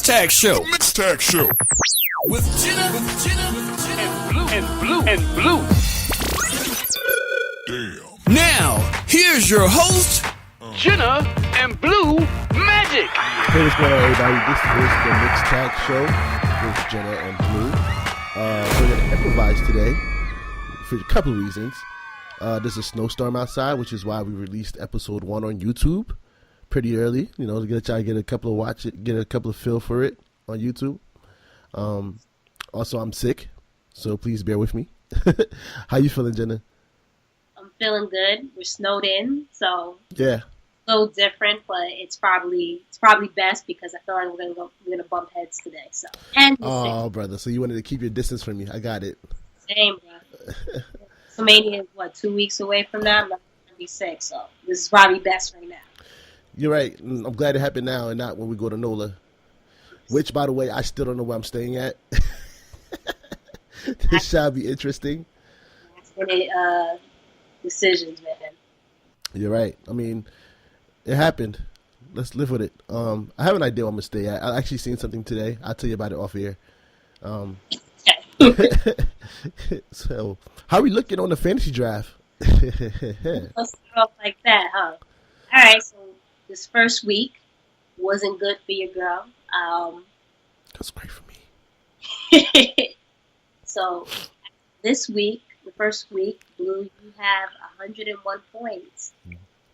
Tag Show. The Mix Tag Show. With Jenna and Blue. Damn. Now, here's your host, Jenna and Blue Magic. Hey, what's going on, everybody? This is the Mix Tag Show with Jenna and Blue. We're going to improvise today for a couple of reasons. There's a snowstorm outside, which is why we released episode 1 on YouTube pretty early. You know, to try to get a couple of feel for it on YouTube. Also, I'm sick, so please bear with me. How you feeling, Jenna? I'm feeling good. We're snowed in, so Yeah. a little different, but it's probably best because I feel like we're gonna bump heads today. So Oh, brother. So you wanted to keep your distance from me. I got it. same, bro. So Mania is 2 weeks away from now. I'm not gonna be sick, so this is probably best right now. You're right. I'm glad it happened now and not when we go to NOLA. Which, by the way, I still don't know where I'm staying at. This shall be interesting. Last-minute decisions, man. You're right. I mean, it happened. Let's live with it. I have an idea where I'm going to stay at. I actually seen something today. I'll tell you about it off air. So, how are we looking on the fantasy draft? Let's start off like that, huh? All right. So this first week wasn't good for your girl. That's great for me. So this week, the first week, Blue, you have 101 points.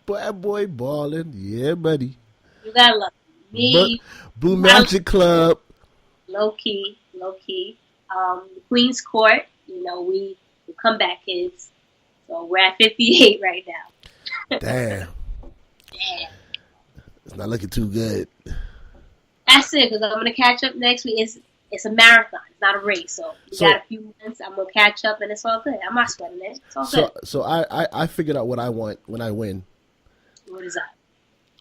Boy balling. Yeah, buddy. You got lucky. Me, Blue Magic Club. low key. The Queen's Court, we come back kids. So we're at 58 right now. Damn. Yeah. It's not looking too good. That's it, because I'm going to catch up next week. It's a marathon. It's not a race. So we got a few months. I'm going to catch up, and it's all good. I'm not sweating it. It's all good. So I figured out what I want when I win. What is that?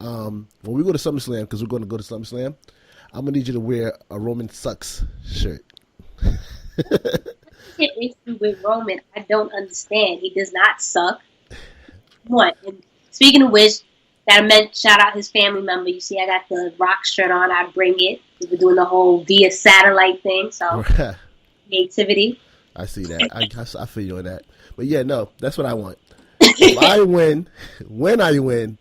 When we go to SummerSlam, because we're going to go to SummerSlam, I'm going to need you to wear a Roman Sucks shirt. Issue with Roman, I don't understand. He does not suck. What? And speaking of which, that meant shout out his family member. You see, I got the Rock shirt on. I bring it. We're doing the whole via satellite thing. So creativity. I see that. I feel you on that. But yeah, no, that's what I want. If I win, when I win,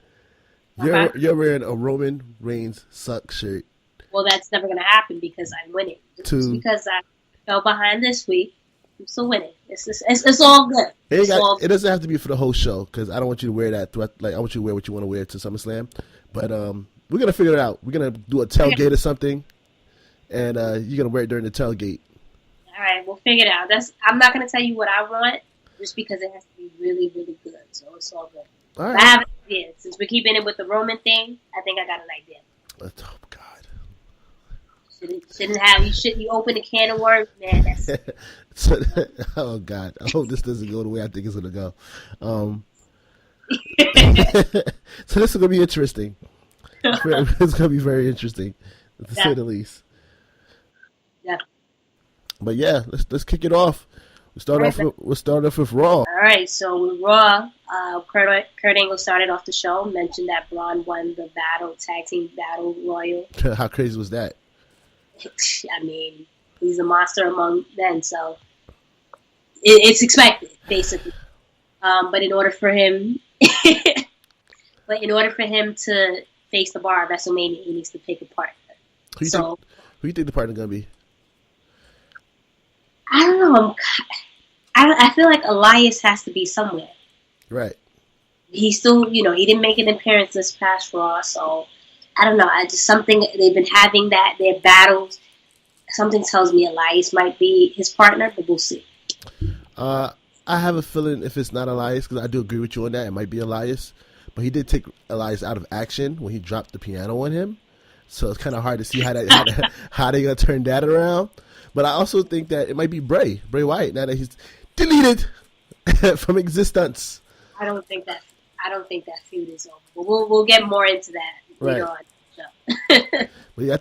you're wearing a Roman Reigns Suck shirt. Well, that's never gonna happen because I'm winning. Just because I fell behind this week, I'm still winning. It's all good. It doesn't have to be for the whole show because I don't want you to wear that. I want you to wear what you want to wear to SummerSlam. But we're gonna figure it out. We're gonna do a tailgate or something, and you're gonna wear it during the tailgate. All right, we'll figure it out. I'm not gonna tell you what I want just because it has to be really, really good. So it's all good. All right. I have an idea. Since we're keeping it with the Roman thing, I think I got an idea. Oh God. You open a can of worms, man. Oh God! I hope this doesn't go the way I think it's gonna go. So this is gonna be interesting. It's gonna be very interesting, to say the least. Yeah. But yeah, let's kick it off. We'll start off with Raw. All right, so with Raw, Kurt Angle started off the show. Mentioned that Braun won the tag team battle royal. How crazy was that? I mean, he's a monster among men, so it's expected, basically. But in order for him, to face the bar at WrestleMania, he needs to pick a partner. Who you think the partner gonna be? I don't know. I feel like Elias has to be somewhere. Right. He still, he didn't make an appearance this past Raw, so. I don't know. Something they've been having their battles. Something tells me Elias might be his partner, but we'll see. I have a feeling if it's not Elias, because I do agree with you on that, it might be Elias. But he did take Elias out of action when he dropped the piano on him, so it's kind of hard to see how they're gonna turn that around. But I also think that it might be Bray Wyatt now that he's deleted from existence. I don't think that feud is over. But we'll get more into that. Right. On, But yeah, I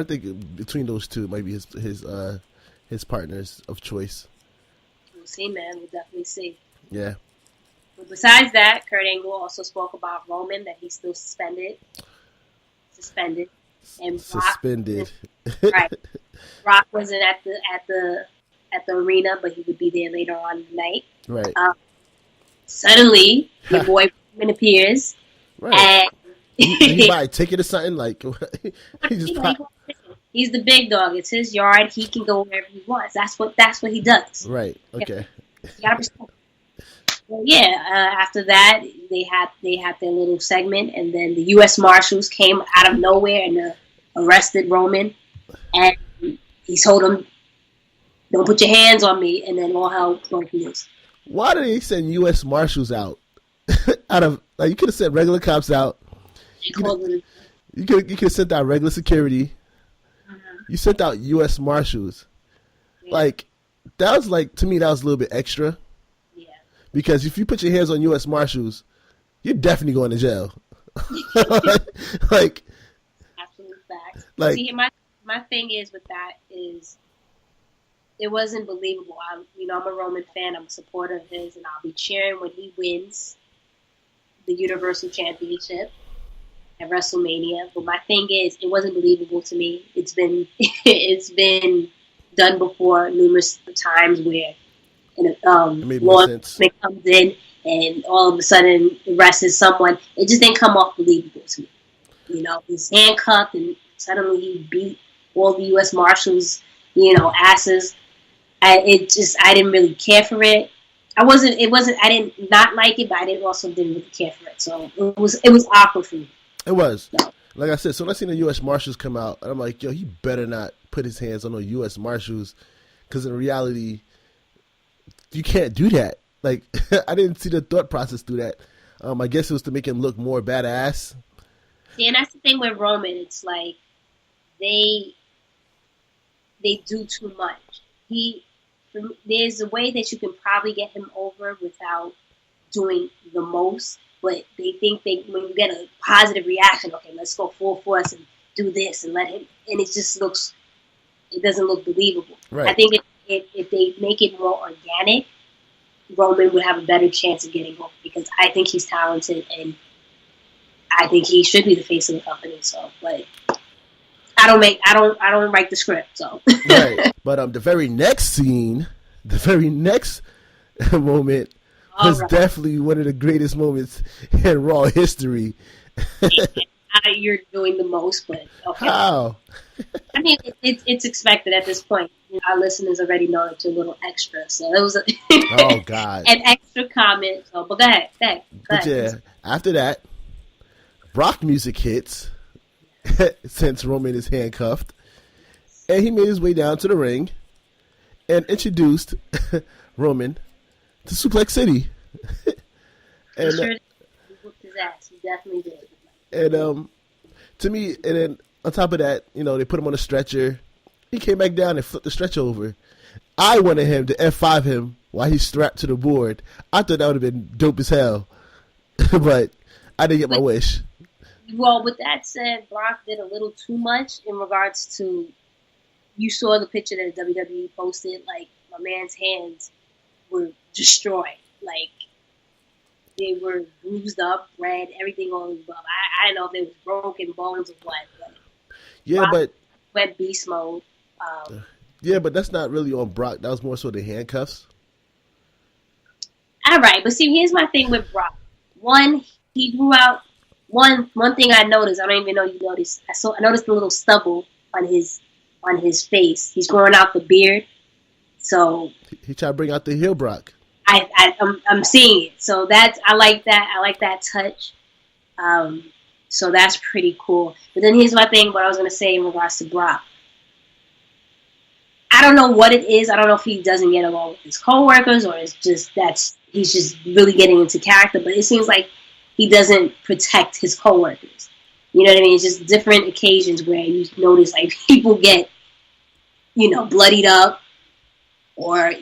think between those two it might be his partners of choice. We'll see, man. We'll definitely see. Yeah. But besides that, Kurt Angle also spoke about Roman, that he's still suspended. and suspended. Right. Brock wasn't at the arena, but he would be there later on in the night. Right. Suddenly, your boy Roman appears. Right. And he buy a ticket or something like. He's the big dog. It's his yard. He can go wherever he wants. That's what he does. Right. Okay. You gotta respect. Well, yeah. After that, they had their little segment, and then the U.S. Marshals came out of nowhere and arrested Roman, and he told him, "Don't put your hands on me," and then all hell broke loose. Why did they send U.S. Marshals out? Out of you could have sent regular cops out. You could have sent out regular security. You sent out U.S. Marshals. Yeah. That was to me, that was a little bit extra. Yeah. Because if you put your hands on U.S. Marshals, you're definitely going to jail. Absolute facts. See, my thing is with that is it wasn't believable. I'm a Roman fan. I'm a supporter of his, and I'll be cheering when he wins the Universal Championship at WrestleMania. But my thing is, it wasn't believable to me. It's been done before numerous times where Law comes in and all of a sudden arrests someone. It just didn't come off believable to me. He's handcuffed and suddenly he beat all the U.S. Marshals, asses. I didn't really care for it. I did not like it, but I didn't really care for it. So it was awkward for me. It was. So. Like I said, so I seen the U.S. Marshals come out, and I'm like, yo, he better not put his hands on the U.S. Marshals, because in reality, you can't do that. I didn't see the thought process through that. I guess it was to make him look more badass. Yeah, and that's the thing with Roman. It's like they do too much. There's a way that you can probably get him over without doing the most. But they think when you get a positive reaction, okay, let's go full force and do this and let him, and it doesn't look believable. Right. I think if they make it more organic, Roman would have a better chance of getting over, because I think he's talented and I think he should be the face of the company. So, but I don't write the script. So, right. But the very next scene, the very next moment. Was definitely one of the greatest moments in Raw history. You're doing the most, but okay. How? I mean, it's expected at this point. Our listeners already know that you're a little extra, so it was oh God, an extra comment. So, but go ahead. But yeah, after that, Brock music hits since Roman is handcuffed, and he made his way down to the ring and introduced Roman to Suplex City. And he whooped his ass. He definitely did. And to me, and then on top of that, they put him on a stretcher. He came back down and flipped the stretcher over. I wanted him to F5 him while he's strapped to the board. I thought that would have been dope as hell. But I didn't get my wish. Well, with that said, Brock did a little too much in regards to, you saw the picture that WWE posted, my man's hands were destroyed. They were bruised up, red, everything all above. I don't know if it was broken bones or what. But yeah, Brock but went beast mode. Yeah, but that's not really on Brock. That was more so the handcuffs. All right, but see, here's my thing with Brock. One, he grew out. One thing I noticed. I don't even know you noticed. I noticed the little stubble on his face. He's growing out the beard. So he tried to bring out the heel Brock. I'm seeing it. So I like that. I like that touch. So that's pretty cool. But then here's my thing. What I was going to say in regards to Brock. I don't know what it is. I don't know if he doesn't get along with his coworkers, or it's just he's just really getting into character. But it seems like he doesn't protect his coworkers. You know what I mean? It's just different occasions where you notice people get, bloodied up, or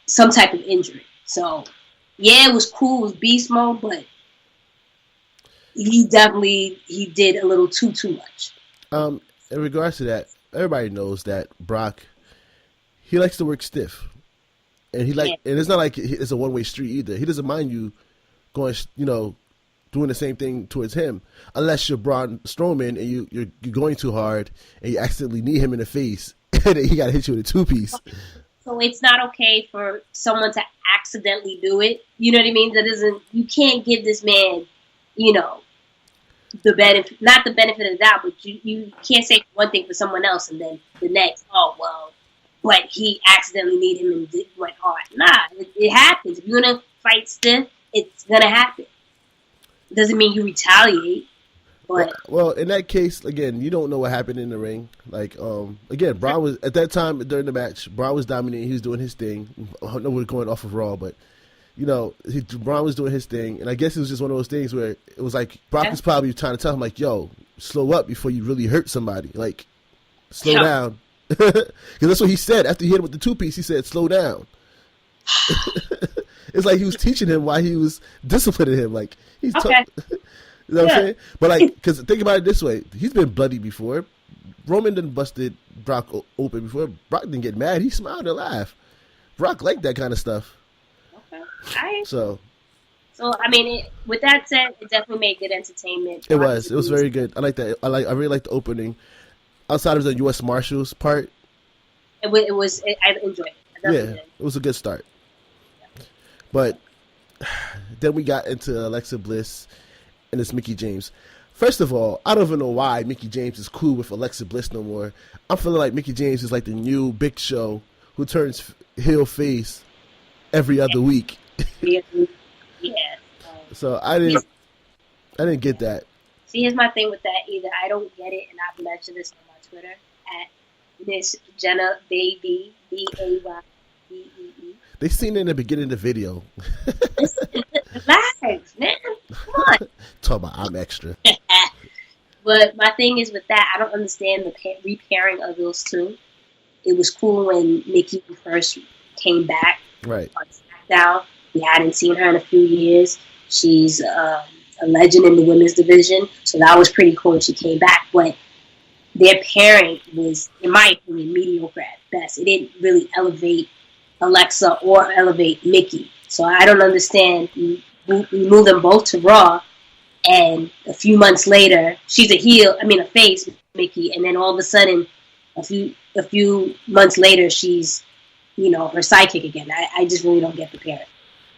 some type of injury. So yeah, it was cool. It was beast mode, but he did a little too much. In regards to that, everybody knows that Brock, he likes to work stiff, and and it's not like it's a one-way street either. He doesn't mind you going, doing the same thing towards him, unless you're Braun Strowman and you're going too hard and you accidentally knee him in the face and then he got to hit you with a 2-piece. So it's not okay for someone to accidentally do it. You know what I mean? You can't give this man, the benefit, not the benefit of the doubt, but you can't say one thing for someone else and then the next, but he accidentally kneed him and went hard. Nah, it happens. If you're going to fight stiff, it's going to happen. It doesn't mean you retaliate. But well, in that case, again, you don't know what happened in the ring. Like, again, Braun was, at that time during the match, Braun was dominating. He was doing his thing. I know we're going off of Raw, but, Braun was doing his thing. And I guess it was just one of those things where it was like Brock was probably trying to tell him, like, yo, slow up before you really hurt somebody. Like, slow down. Because that's what he said. After he hit him with the 2-piece, he said, slow down. It's like he was teaching him why he was disciplining him. Like, he's okay. You know what I'm saying? But, like, because think about it this way. He's been bloody before. Roman done busted Brock open before. Brock didn't get mad. He smiled and laughed. Brock liked that kind of stuff. Okay. So, I mean, with that said, it definitely made good entertainment. It was very good. I like that. I really liked the opening. Outside of the U.S. Marshals part. I enjoyed it. It was a good start. Yeah. But then we got into Alexa Bliss and it's Mickie James. First of all, I don't even know why Mickie James is cool with Alexa Bliss no more. I'm feeling like Mickie James is like the new Big Show who turns heel face every other week. Yeah. So I didn't get that. See, here's my thing with that either. I don't get it, and I've mentioned this on my Twitter at Miss Jenna Baby BAYBEE. They seen it in the beginning of the video. Relax, man. Come on. Talk about I'm extra. But my thing is with that, I don't understand the repairing of those two. It was cool when Mickie first came back on SmackDown. We hadn't seen her in a few years. She's a legend in the women's division, so that was pretty cool when she came back. But their pairing was, in my opinion, mediocre at best. It didn't really elevate Alexa or elevate Mickie. So I don't understand. We moved them both to Raw, and a few months later, she's a face, Mickie, and then all of a sudden, a few months later, she's, her sidekick again. I just really don't get the pairing.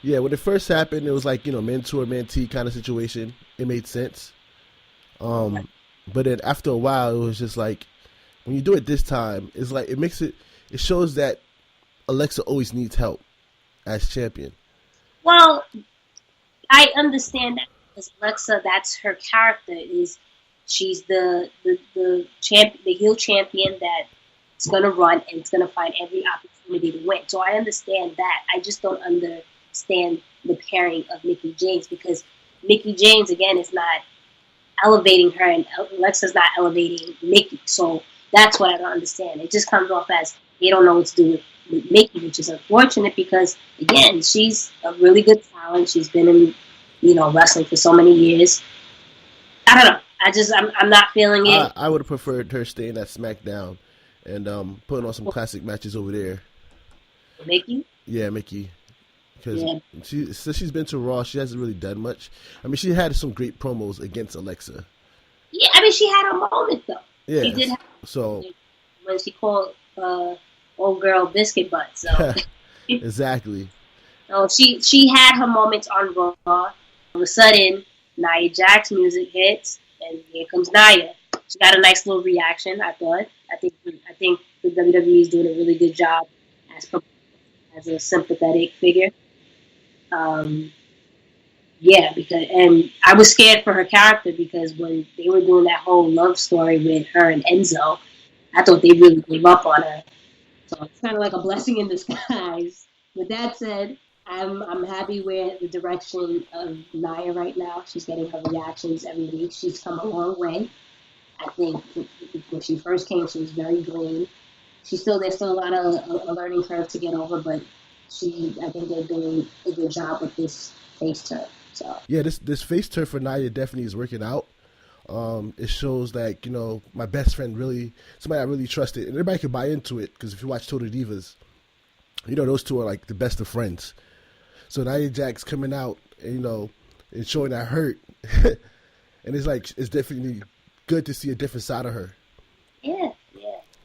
Yeah, when it first happened, it was like, mentor, mentee kind of situation. It made sense. But then after a while, it was just like, when you do it this time, it's like, it shows that Alexa always needs help as champion. Well, I understand that because Alexa, that's her character. She's the heel champion that's going to run and it's going to find every opportunity to win. So I understand that. I just don't understand the pairing of Mickie James because Mickie James, again, is not elevating her and Alexa's not elevating Mickie. So that's what I don't understand. It just comes off as they don't know what to do with Mickie, which is unfortunate because, again, she's a really good talent. She's been in, wrestling for so many years. I don't know. I'm not feeling it. I would have preferred her staying at SmackDown and putting on some classic matches over there. Mickie? Yeah, Mickie. Because since she's been to Raw, she hasn't really done much. I mean, she had some great promos against Alexa. Yeah, I mean, she had a moment, though. Yeah. She did have so when she called old girl Biscuit Butt. So. Exactly. So she had her moments on Raw. All of a sudden, Nia Jax music hits, and here comes Nia. She got a nice little reaction, I thought. I think the WWE is doing a really good job as a sympathetic figure. Because I was scared for her character because when they were doing that whole love story with her and Enzo, I thought they really gave up on her. So it's kind of like a blessing in disguise. With that said, I'm happy with the direction of Nia right now. She's getting her reactions every week. She's come a long way. I think when she first came, she was very green. There's still a lot of a learning curve to get over, but I think they're doing a good job with this face turn. So yeah, this face turn for Nia definitely is working out. It shows that my best friend somebody I really trusted, and everybody can buy into it because if you watch Total Divas, those two are like the best of friends. So Nia Jax coming out, and showing that hurt And it's definitely good to see a different side of her. Yeah.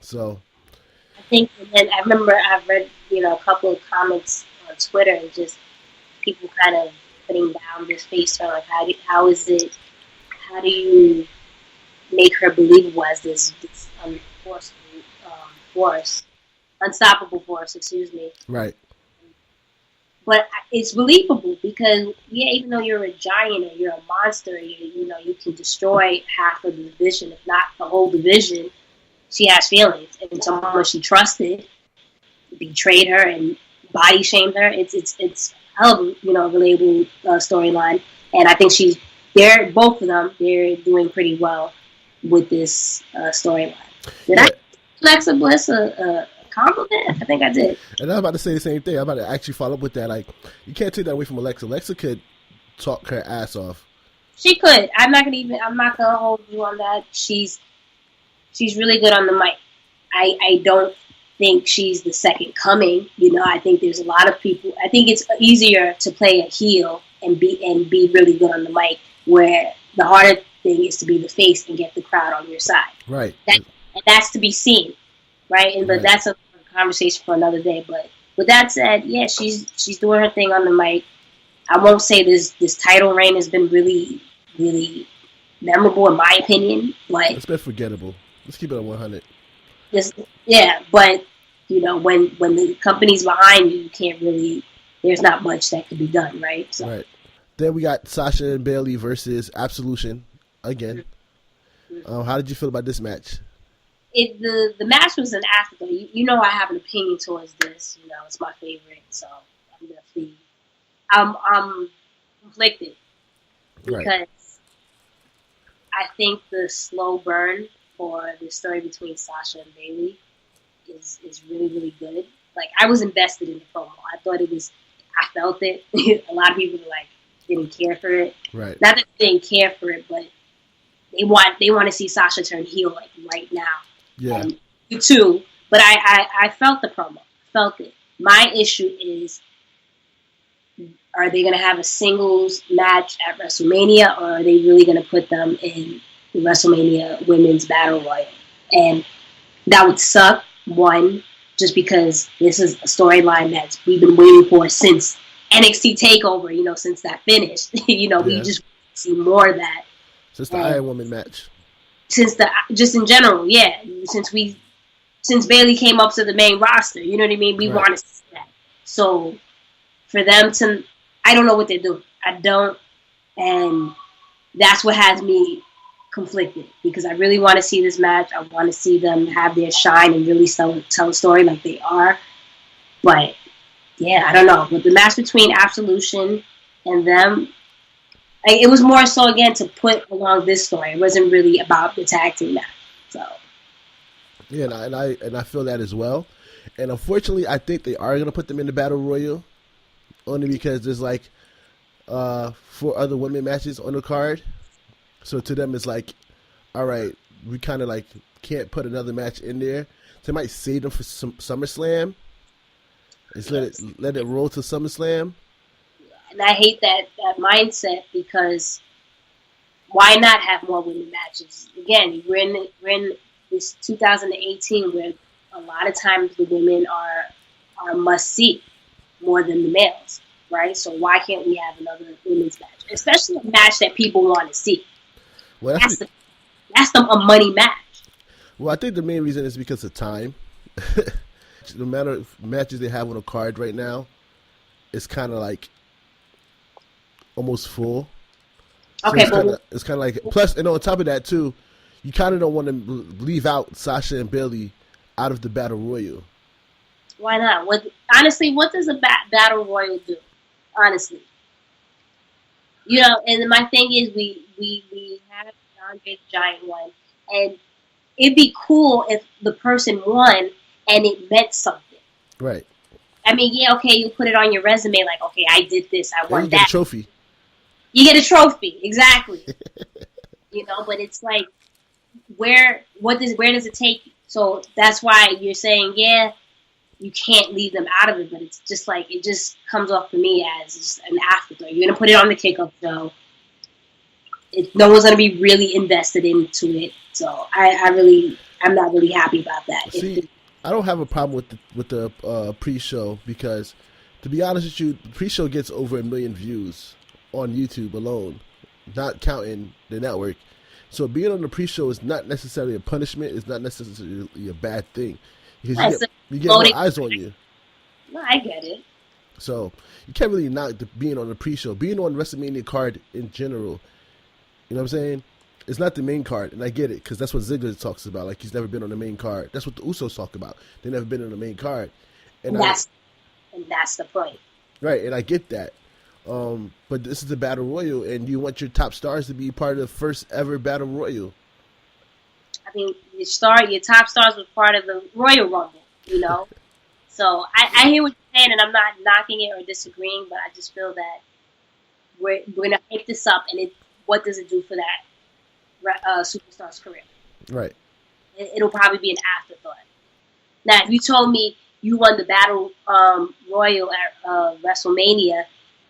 So I think, and then I remember I've read, a couple of comments on Twitter and just people kind of putting down this face on like how do you make her believable as this unstoppable force, excuse me. Right. But it's believable because, even though you're a giant and you're a monster, you can destroy half of the division, if not the whole division. She has feelings, and someone she trusted betrayed her and body shamed her. It's a hell of a relatable storyline, and I think both of them, they're doing pretty well with this storyline. Did I Alexa Bliss a compliment? I think I did. And I'm about to say the same thing. I'm about to actually follow up with that. Like, you can't take that away from Alexa. Alexa could talk her ass off. She could. I'm not gonna hold you on that. She's really good on the mic. I don't think she's the second coming. I think there's a lot of people. I think it's easier to play a heel and be really good on the mic, where the harder thing is to be the face and get the crowd on your side. Right. And that's to be seen, right? But that's a conversation for another day. But with that said, she's doing her thing on the mic. I won't say this title reign has been really, really memorable in my opinion. Like, it's been forgettable. Let's keep it at 100. But when the company's behind you, you can't really. There's not much that can be done, right? So. Right. Then we got Sasha and Bayley versus Absolution again. Mm-hmm. How did you feel about this match? The match was an afterthought. I have an opinion towards this. It's my favorite, so I'm definitely I'm conflicted because I think the slow burn for the story between Sasha and Bayley is really, really good. Like, I was invested in the promo. I felt it. A lot of people didn't care for it. Right. Not that they didn't care for it, but they want to see Sasha turn heel right now. Yeah. And you too. But I felt the promo. I felt it. My issue is, are they going to have a singles match at WrestleMania, or are they really going to put them in the WrestleMania Women's Battle Royal? And that would suck, one, just because this is a storyline that we've been waiting for since NXT TakeOver, since that finished. We just see more of that. Since the Iron Woman match. Just in general, yeah. Since Bayley came up to the main roster, you know what I mean? We want to see that. So for them to, I don't know what they're doing. I don't, and that's what has me conflicted, because I really want to see this match. I want to see them have their shine and really tell a story like they are. But yeah, I don't know. But the match between Absolution and them, it was more so, again, to put along this story. It wasn't really about the tag team match. So yeah, and I feel that as well. And unfortunately, I think they are going to put them in the Battle Royal, only because there's 4 other women matches on the card. So to them, it's all right, we kind of can't put another match in there. So they might save them for SummerSlam. Just let it roll to SummerSlam. And I hate that mindset, because why not have more women matches? Again, we're in this 2018 where a lot of times the women are must see more than the males, right? So why can't we have another women's match, especially a match that people want to see? Well, that's a money match. Well, I think the main reason is because of time. The amount of matches they have on a card right now is kind of almost full. So okay, it's kind of plus, and on top of that too, you kind of don't want to leave out Sasha and Bayley out of the Battle Royal. Why not? Honestly, what does a Battle Royal do? Honestly. And my thing is, we had Andre the Giant one, and it'd be cool if the person won and it meant something. Right. I mean, yeah, okay, you put it on your resume, okay, I did this, I won that. You get a trophy. You get a trophy, exactly. But it's where does it take you? So that's why you're saying, yeah, you can't leave them out of it, but it's just it just comes off to me as just an afterthought. You're going to put it on the kickoff show. no one's going to be really invested into it. So I'm not really happy about that. See, I don't have a problem with the pre-show because, to be honest with you, the pre-show gets over 1 million views on YouTube alone, not counting the network. So being on the pre-show is not necessarily a punishment. It's not necessarily a bad thing because you get more eyes on you. No, I get it. So you can't really knock being on the pre-show. Being on the WrestleMania card in general, you know what I'm saying? It's not the main card, and I get it because that's what Ziggler talks about. Like he's never been on the main card. That's what the Usos talk about. They've never been on the main card, and that's the point. Right, and I get that. But this is a battle royal, and you want your top stars to be part of the first ever battle royal. I mean, your top stars were part of the Royal Rumble, you know. So I hear what you're saying, and I'm not knocking it or disagreeing, but I just feel that we're gonna pick this up, and what does it do for that superstar's career? Right. It'll probably be an afterthought. Now, if you told me you won the battle royal at WrestleMania,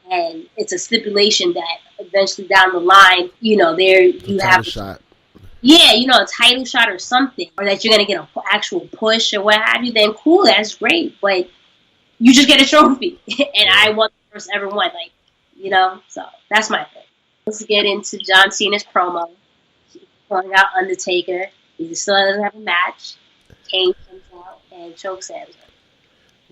and it's a stipulation that eventually down the line, you know, you have a shot. Yeah, you know, a title shot or something, or that you're gonna get an actual push or what have you. Then cool, that's great. But you just get a trophy, and I won the first ever one, like, you know. So that's my thing. Let's get into John Cena's promo. Calling out Undertaker. He still doesn't have a match. Kane comes out and chokes him.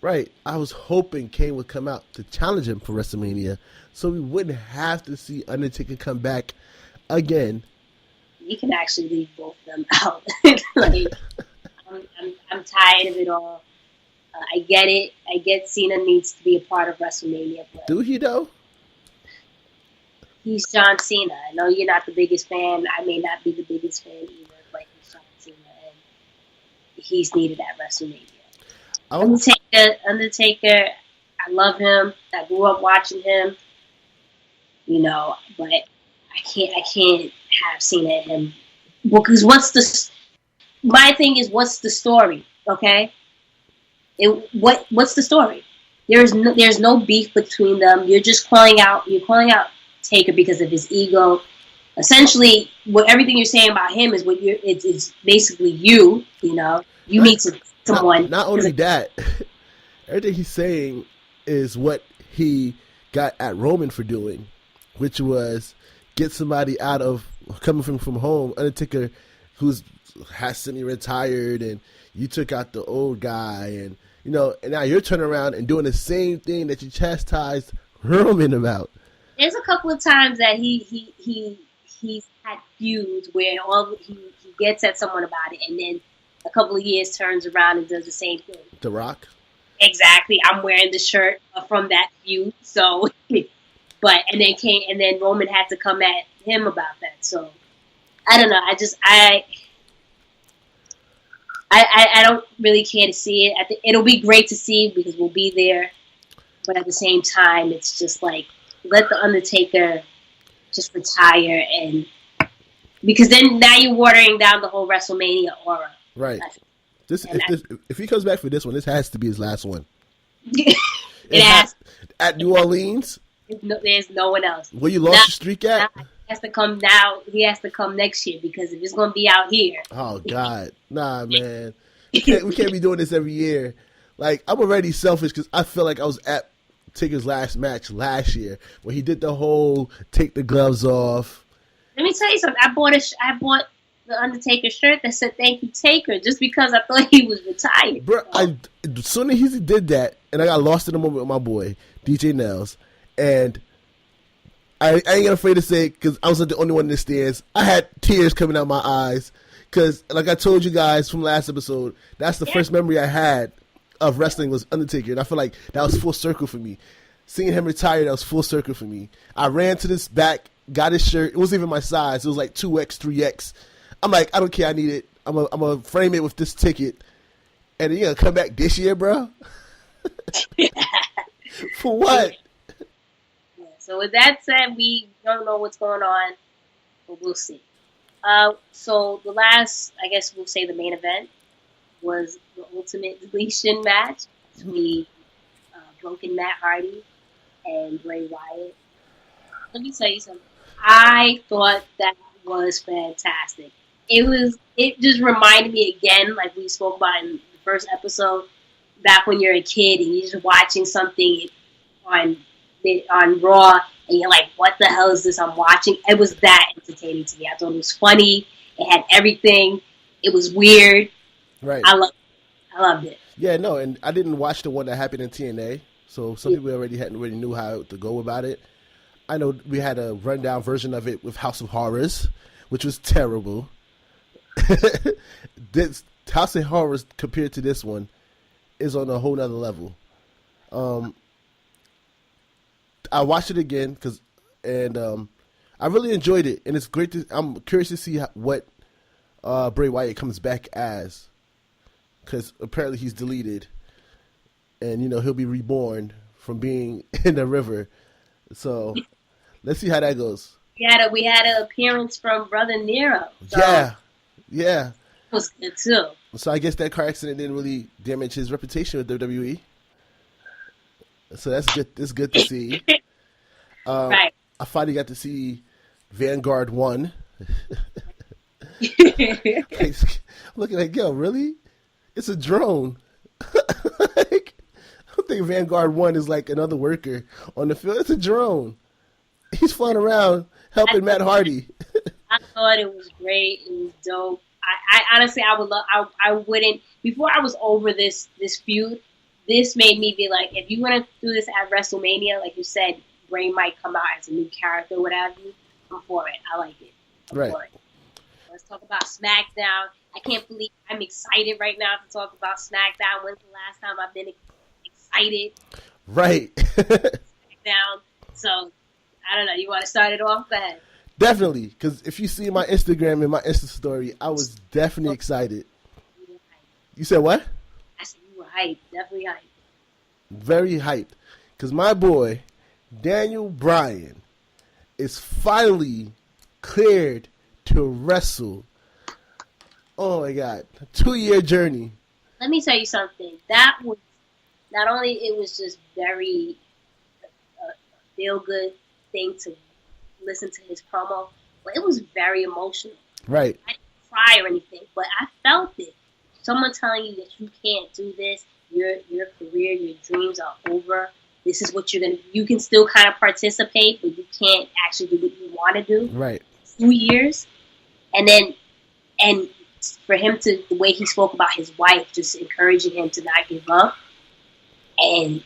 Right. I was hoping Kane would come out to challenge him for WrestleMania so we wouldn't have to see Undertaker come back again. You can actually leave both of them out. Like, I'm tired of it all. I get it. I get Cena needs to be a part of WrestleMania. But do he, though? He's John Cena. I know you're not the biggest fan. I may not be the biggest fan either, but he's John Cena, and he's needed at WrestleMania. Undertaker, I love him. I grew up watching him, you know, but I can't have Cena and him. Well, because my thing is, what's the story? Okay, what's the story? There's no beef between them. You're just calling out Taker because of his ego. Essentially, everything you're saying about him is it's basically you know. You need someone. Not only that, everything he's saying is what he got at Roman for doing, which was get somebody out of coming from home. Undertaker, has semi-retired, and you took out the old guy, and you know, and now you're turning around and doing the same thing that you chastised Roman about. There's a couple of times that he's had feuds where he gets at someone about it, and then a couple of years turns around and does the same thing. The Rock? Exactly. I'm wearing the shirt from that feud. So, and then Roman had to come at him about that. So, I don't know. I don't really care to see it. It'll be great to see because we'll be there. But at the same time, it's just like, let the Undertaker just retire, because then now you're watering down the whole WrestleMania aura. Right. If he comes back for this one, this has to be his last one. it has. At New Orleans? There's no one else. Where you lost your streak at? He has to come now. He has to come next year because if it's going to be out here. Oh, God. Nah, man. We can't be doing this every year. Like, I'm already selfish because I feel like I was at Taker's last match last year where he did the whole take the gloves off. Let me tell you something. I bought the Undertaker shirt that said "Thank you, Taker" just because I thought he was retired. Bro, as soon as he did that, and I got lost in the moment with my boy DJ Nels, and I ain't afraid to say because I was the only one in the stands. I had tears coming out my eyes because, like I told you guys from last episode, that's the first memory I had of wrestling was Undertaker, and I feel like that was full circle for me. Seeing him retire, that was full circle for me. I ran to this back, got his shirt. It wasn't even my size. It was like 2X, 3X. I'm like, I don't care. I need it. I'm gonna frame it with this ticket. And then you're gonna come back this year, bro? For what? Yeah, so with that said, we don't know what's going on, but we'll see. So the last, I guess we'll say the main event was the Ultimate Deletion match between Broken Matt Hardy and Bray Wyatt. Let me tell you something. I thought that was fantastic. It just reminded me again, like we spoke about in the first episode, back when you're a kid and you're just watching something on Raw and you're like, what the hell is this I'm watching? It was that entertaining to me. I thought it was funny. It had everything. It was weird. Right. I loved it. Yeah, no, and I didn't watch the one that happened in TNA, so some people already knew how to go about it. I know we had a rundown version of it with House of Horrors, which was terrible. This House of Horrors compared to this one is on a whole nother level. I watched it again and I really enjoyed it, and it's great. I'm curious to see what Bray Wyatt comes back as, because apparently he's deleted, and he'll be reborn from being in the river. So let's see how that goes. We had an appearance from Brother Nero. So Yeah. It was good too. So I guess that car accident didn't really damage his reputation with WWE. So that's good. It's good to see. Right. I finally got to see Vanguard 1. Looking like, yo, really? It's a drone. I think Vanguard 1 is like another worker on the field. It's a drone. He's flying around helping Matt Hardy. I thought it was great. It was dope. I honestly, I wouldn't, before I was over this feud, this made me be like, if you want to do this at WrestleMania, like you said, Bray might come out as a new character, whatever. I'm for it. I like it. I'm for it. Let's talk about SmackDown. I can't believe I'm excited right now to talk about SmackDown. When's the last time I've been excited? Right. SmackDown. So, I don't know. You want to start it off? Go ahead. Definitely, because if you see my Instagram and my Insta story, I was definitely excited. You said what? I said you were hyped. Definitely hyped. Very hyped. Because my boy, Daniel Bryan, is finally cleared to wrestle. Oh my God. A 2-year journey. Let me tell you something. That was, not only it was just very feel-good thing to listen to his promo, but it was very emotional. Right. I didn't cry or anything, but I felt it. Someone telling you that you can't do this, your career, your dreams are over. This is what you can still kind of participate, but you can't actually do what you want to do. Right. 2 years. And for him to, the way he spoke about his wife, just encouraging him to not give up. And,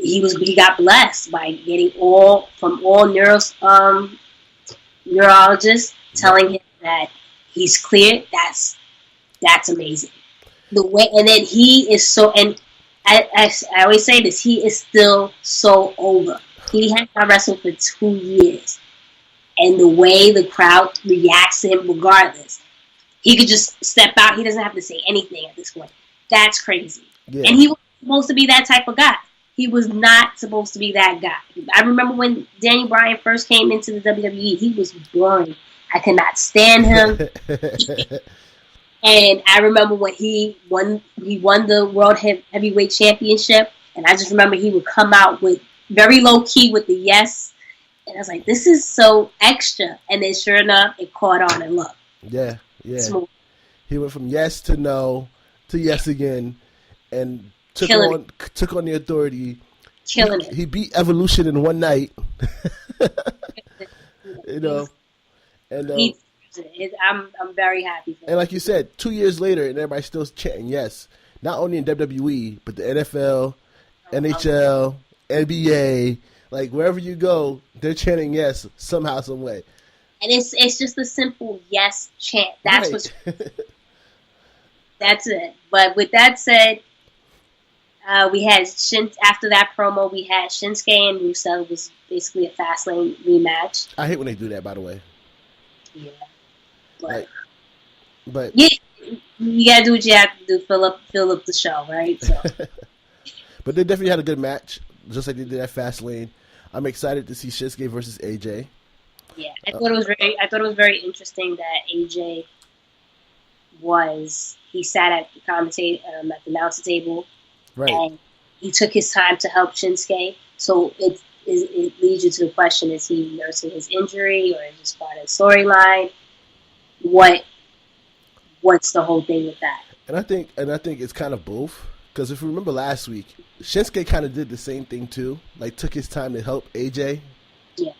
he got blessed by getting all neurologists telling him that he's cleared. That's amazing. The way, and then he is so, and I always say this, he is still so over. He has not wrestled for 2 years, and the way the crowd reacts to him, regardless, he could just step out. He doesn't have to say anything at this point. That's crazy. Yeah. And he was supposed to be that type of guy. He was not supposed to be that guy. I remember when Daniel Bryan first came into the WWE, he was boring. I could not stand him. And I remember when he won the World Heavyweight Championship, and I just remember he would come out with very low key with the yes, and I was like, this is so extra. And then sure enough, it caught on, and look. Yeah. Smooth. He went from yes to no to yes again, and took on the Authority. Killing it. He beat Evolution in one night. And I'm very happy for him. And like you said, 2 years later, and everybody's still chanting yes. Not only in WWE, but the NFL, NHL, NBA, like wherever you go, they're chanting yes somehow, some way. And it's just a simple yes chant. That's right. That's it. But with that said, we had after that promo, we had Shinsuke and Rusev. It was basically a Fastlane rematch. I hate when they do that, by the way. Yeah. But yeah, you gotta do what you have to do, fill up the show, right? So. But they definitely had a good match, just like they did at Fastlane. I'm excited to see Shinsuke versus AJ. Yeah, I thought it was very interesting that AJ he sat at the at the announcer table, right, and he took his time to help Shinsuke. So it it leads you to the question: is he nursing his injury, or is it just part of the storyline? What's the whole thing with that? And I think it's kind of both. Because if you remember last week, Shinsuke kind of did the same thing too. Like took his time to help AJ. Yeah.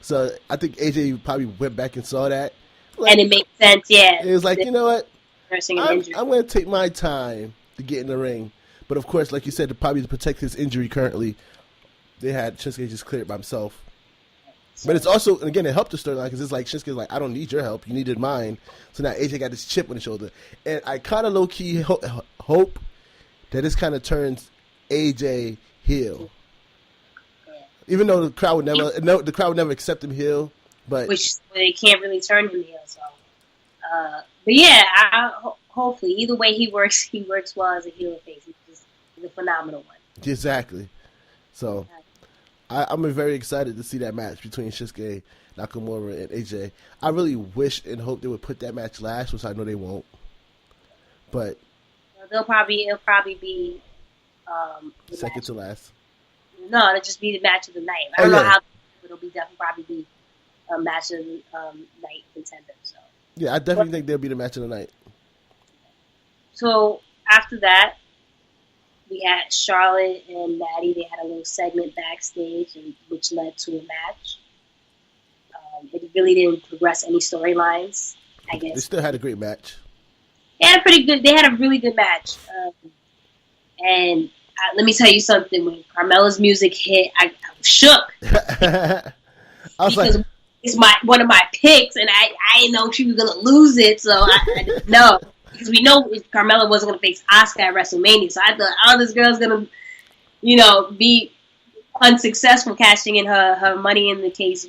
So I think AJ probably went back and saw that. Like, and it makes sense, yeah. It was like, you know what? Nursing I'm injury. going to take my time to get in the ring. But of course, like you said, to protect his injury currently, they had Shinsuke just clear it by himself. But it's also, and again, it helped the storyline because it's like Shinsuke's like, I don't need your help, you needed mine. So now AJ got this chip on his shoulder, and I kind of low key hope that this kind of turns AJ heel. Yeah. Even though the crowd would never accept him heel, but which they can't really turn him heel. So, but yeah, hopefully either way he works well as a heel or face. He's a phenomenal one. Exactly. So. I'm very excited to see that match between Shinsuke Nakamura and AJ. I really wish and hope they would put that match last, which I know they won't. But it'll probably be second to last. No, it'll just be the match of the night. I don't know how it'll be. Definitely probably be a match of the night contender. So yeah, I definitely think they'll be the match of the night. So after that, we had Charlotte and Maddie. They had a little segment backstage, which led to a match. It really didn't progress any storylines, I guess. They still had a great match. They had a really good match. And let me tell you something. When Carmella's music hit, I was shook. I was because it's one of my picks, and I didn't know she was going to lose it, so I didn't know. Because we know Carmella wasn't going to face Asuka at WrestleMania. So I thought, oh, this girl's going to, be unsuccessful cashing in her money in the case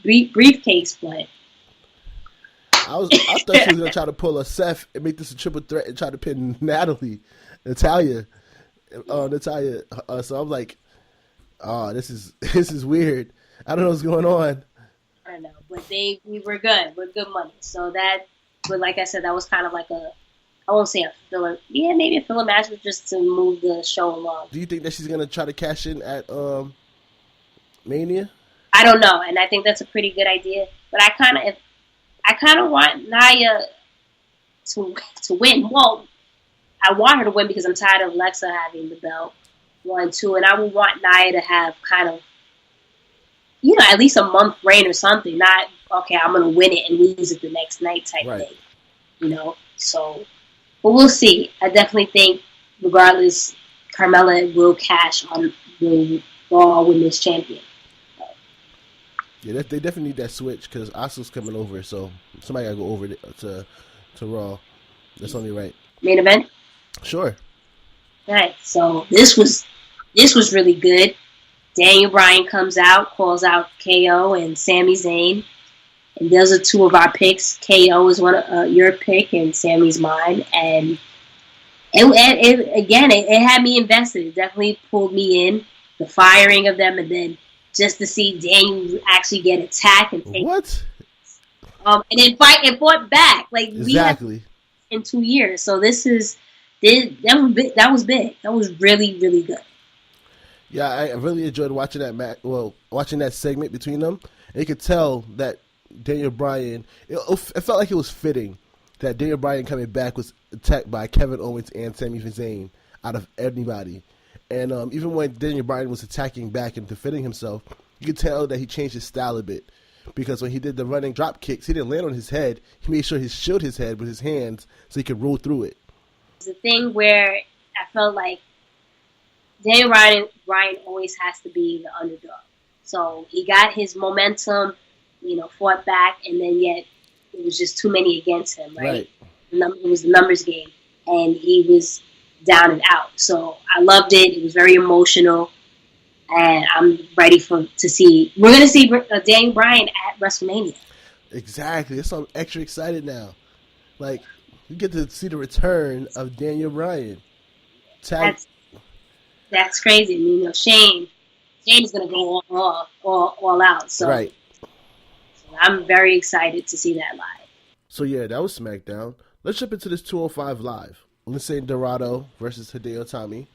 briefcase. But I thought she was going to try to pull a Seth and make this a triple threat and try to pin Natalya. So I'm like, oh, this is weird. I don't know what's going on. I don't know. But we were good. We're good money. So that... But like I said, that was kind of like I won't say a filler. Yeah, maybe a filler match, but just to move the show along. Do you think that she's going to try to cash in at Mania? I don't know, and I think that's a pretty good idea. But I kind of want Nia to win. Well, I want her to win because I'm tired of Alexa having the belt, 1, 2, and I would want Nia to have kind of, at least a month reign or something. Not, okay, I'm going to win it and lose it the next night type thing. So, but we'll see. I definitely think, regardless, Carmella will cash on the Raw Women's Champion. Yeah, they definitely need that switch because Asuka's coming over, so somebody got to go over to Raw. That's only right. Main event? Sure. All right, so this was really good. Daniel Bryan comes out, calls out KO and Sami Zayn. And those are two of our picks. KO is one of your pick and Sammy's mine. And it had me invested. It definitely pulled me in. The firing of them, and then just to see Daniel actually get attacked and take what? And then fight and fought back. Like exactly. In 2 years. So that was big. That was really, really good. Yeah, I really enjoyed watching that watching that segment between them. And you could tell that Daniel Bryan, it felt like it was fitting that Daniel Bryan coming back was attacked by Kevin Owens and Sami Zayn out of anybody. And even when Daniel Bryan was attacking back and defending himself, you could tell that he changed his style a bit. Because when he did the running drop kicks, he didn't land on his head. He made sure he shielded his head with his hands so he could roll through it. It's a thing where I felt like Daniel Bryan always has to be the underdog. So he got his momentum, fought back, and then yet it was just too many against him, right? It was the numbers game, and he was down and out. So I loved it. It was very emotional, and I'm ready to see. We're going to see Daniel Bryan at WrestleMania. Exactly. So I'm extra excited now. Like, you get to see the return of Daniel Bryan. That's crazy. Shane is going to go all out. So, right. So I'm very excited to see that live. So yeah, that was SmackDown. Let's jump into this 205 Live. Lince Dorado versus Hideo Itami.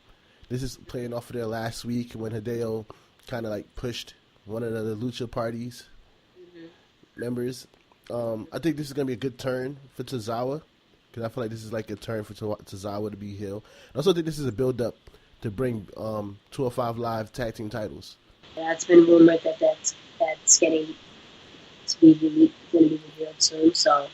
This is playing off of their last week when Hideo kind of like pushed one of the Lucha Party's members. I think this is going to be a good turn for Tozawa, because I feel like this is like a turn for Tozawa to be heel. I also think this is a build-up to bring 205 Live tag team titles. Yeah, it's been rumored that's getting to be going to be revealed soon. So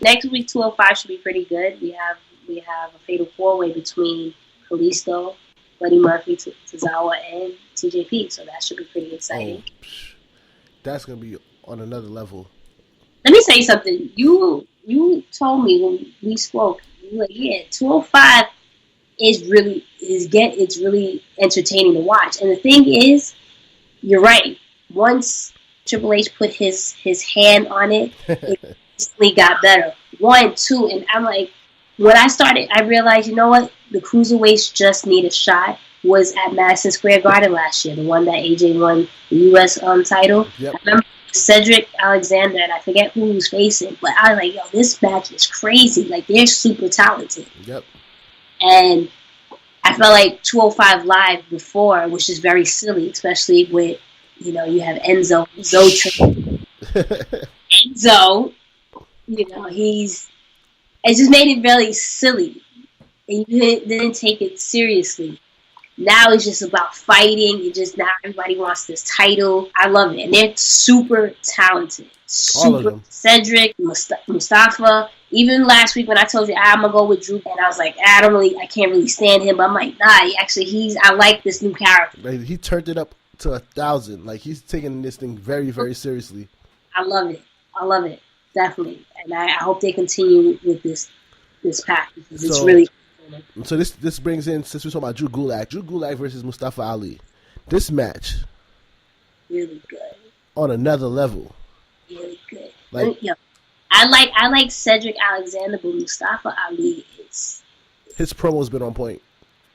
next week 205 should be pretty good. We have a fatal 4-way between Kalisto, Buddy Murphy, Tozawa, and TJP. So that should be pretty exciting. That's going to be on another level. Let me say something. You told me when we spoke, you were like, yeah, 205 is really entertaining to watch. And the thing is, you're right. Once Triple H put his hand on it, it instantly got better. 1, 2, and I'm like, when I started, I realized, you know what? The Cruiserweights just need a shot. Was at Madison Square Garden last year, the one that AJ won the U.S. Title. Yep. I remember Cedric Alexander, and I forget who he was facing, but I was like, yo, this match is crazy. Like, they're super talented. Yep. And I felt like 205 Live before, which is very silly, especially with, you have Enzo. Enzo, it just made it really silly. And you didn't take it seriously. Now it's just about fighting. Now everybody wants this title. I love it. And they're super talented. All of them. Cedric, Mustafa. Even last week when I told you I'm going to go with Drew, and I was like, I can't really stand him. But I'm like, nah, I like this new character. Like, he turned it up to 1,000. Like, he's taking this thing very, very seriously. I love it. Definitely. And I hope they continue with this pack, because it's really... So this brings in, since we're talking about Drew Gulak versus Mustafa Ali. This match, really good, on another level. Really good. I like Cedric Alexander, but Mustafa Ali his promo's been on point.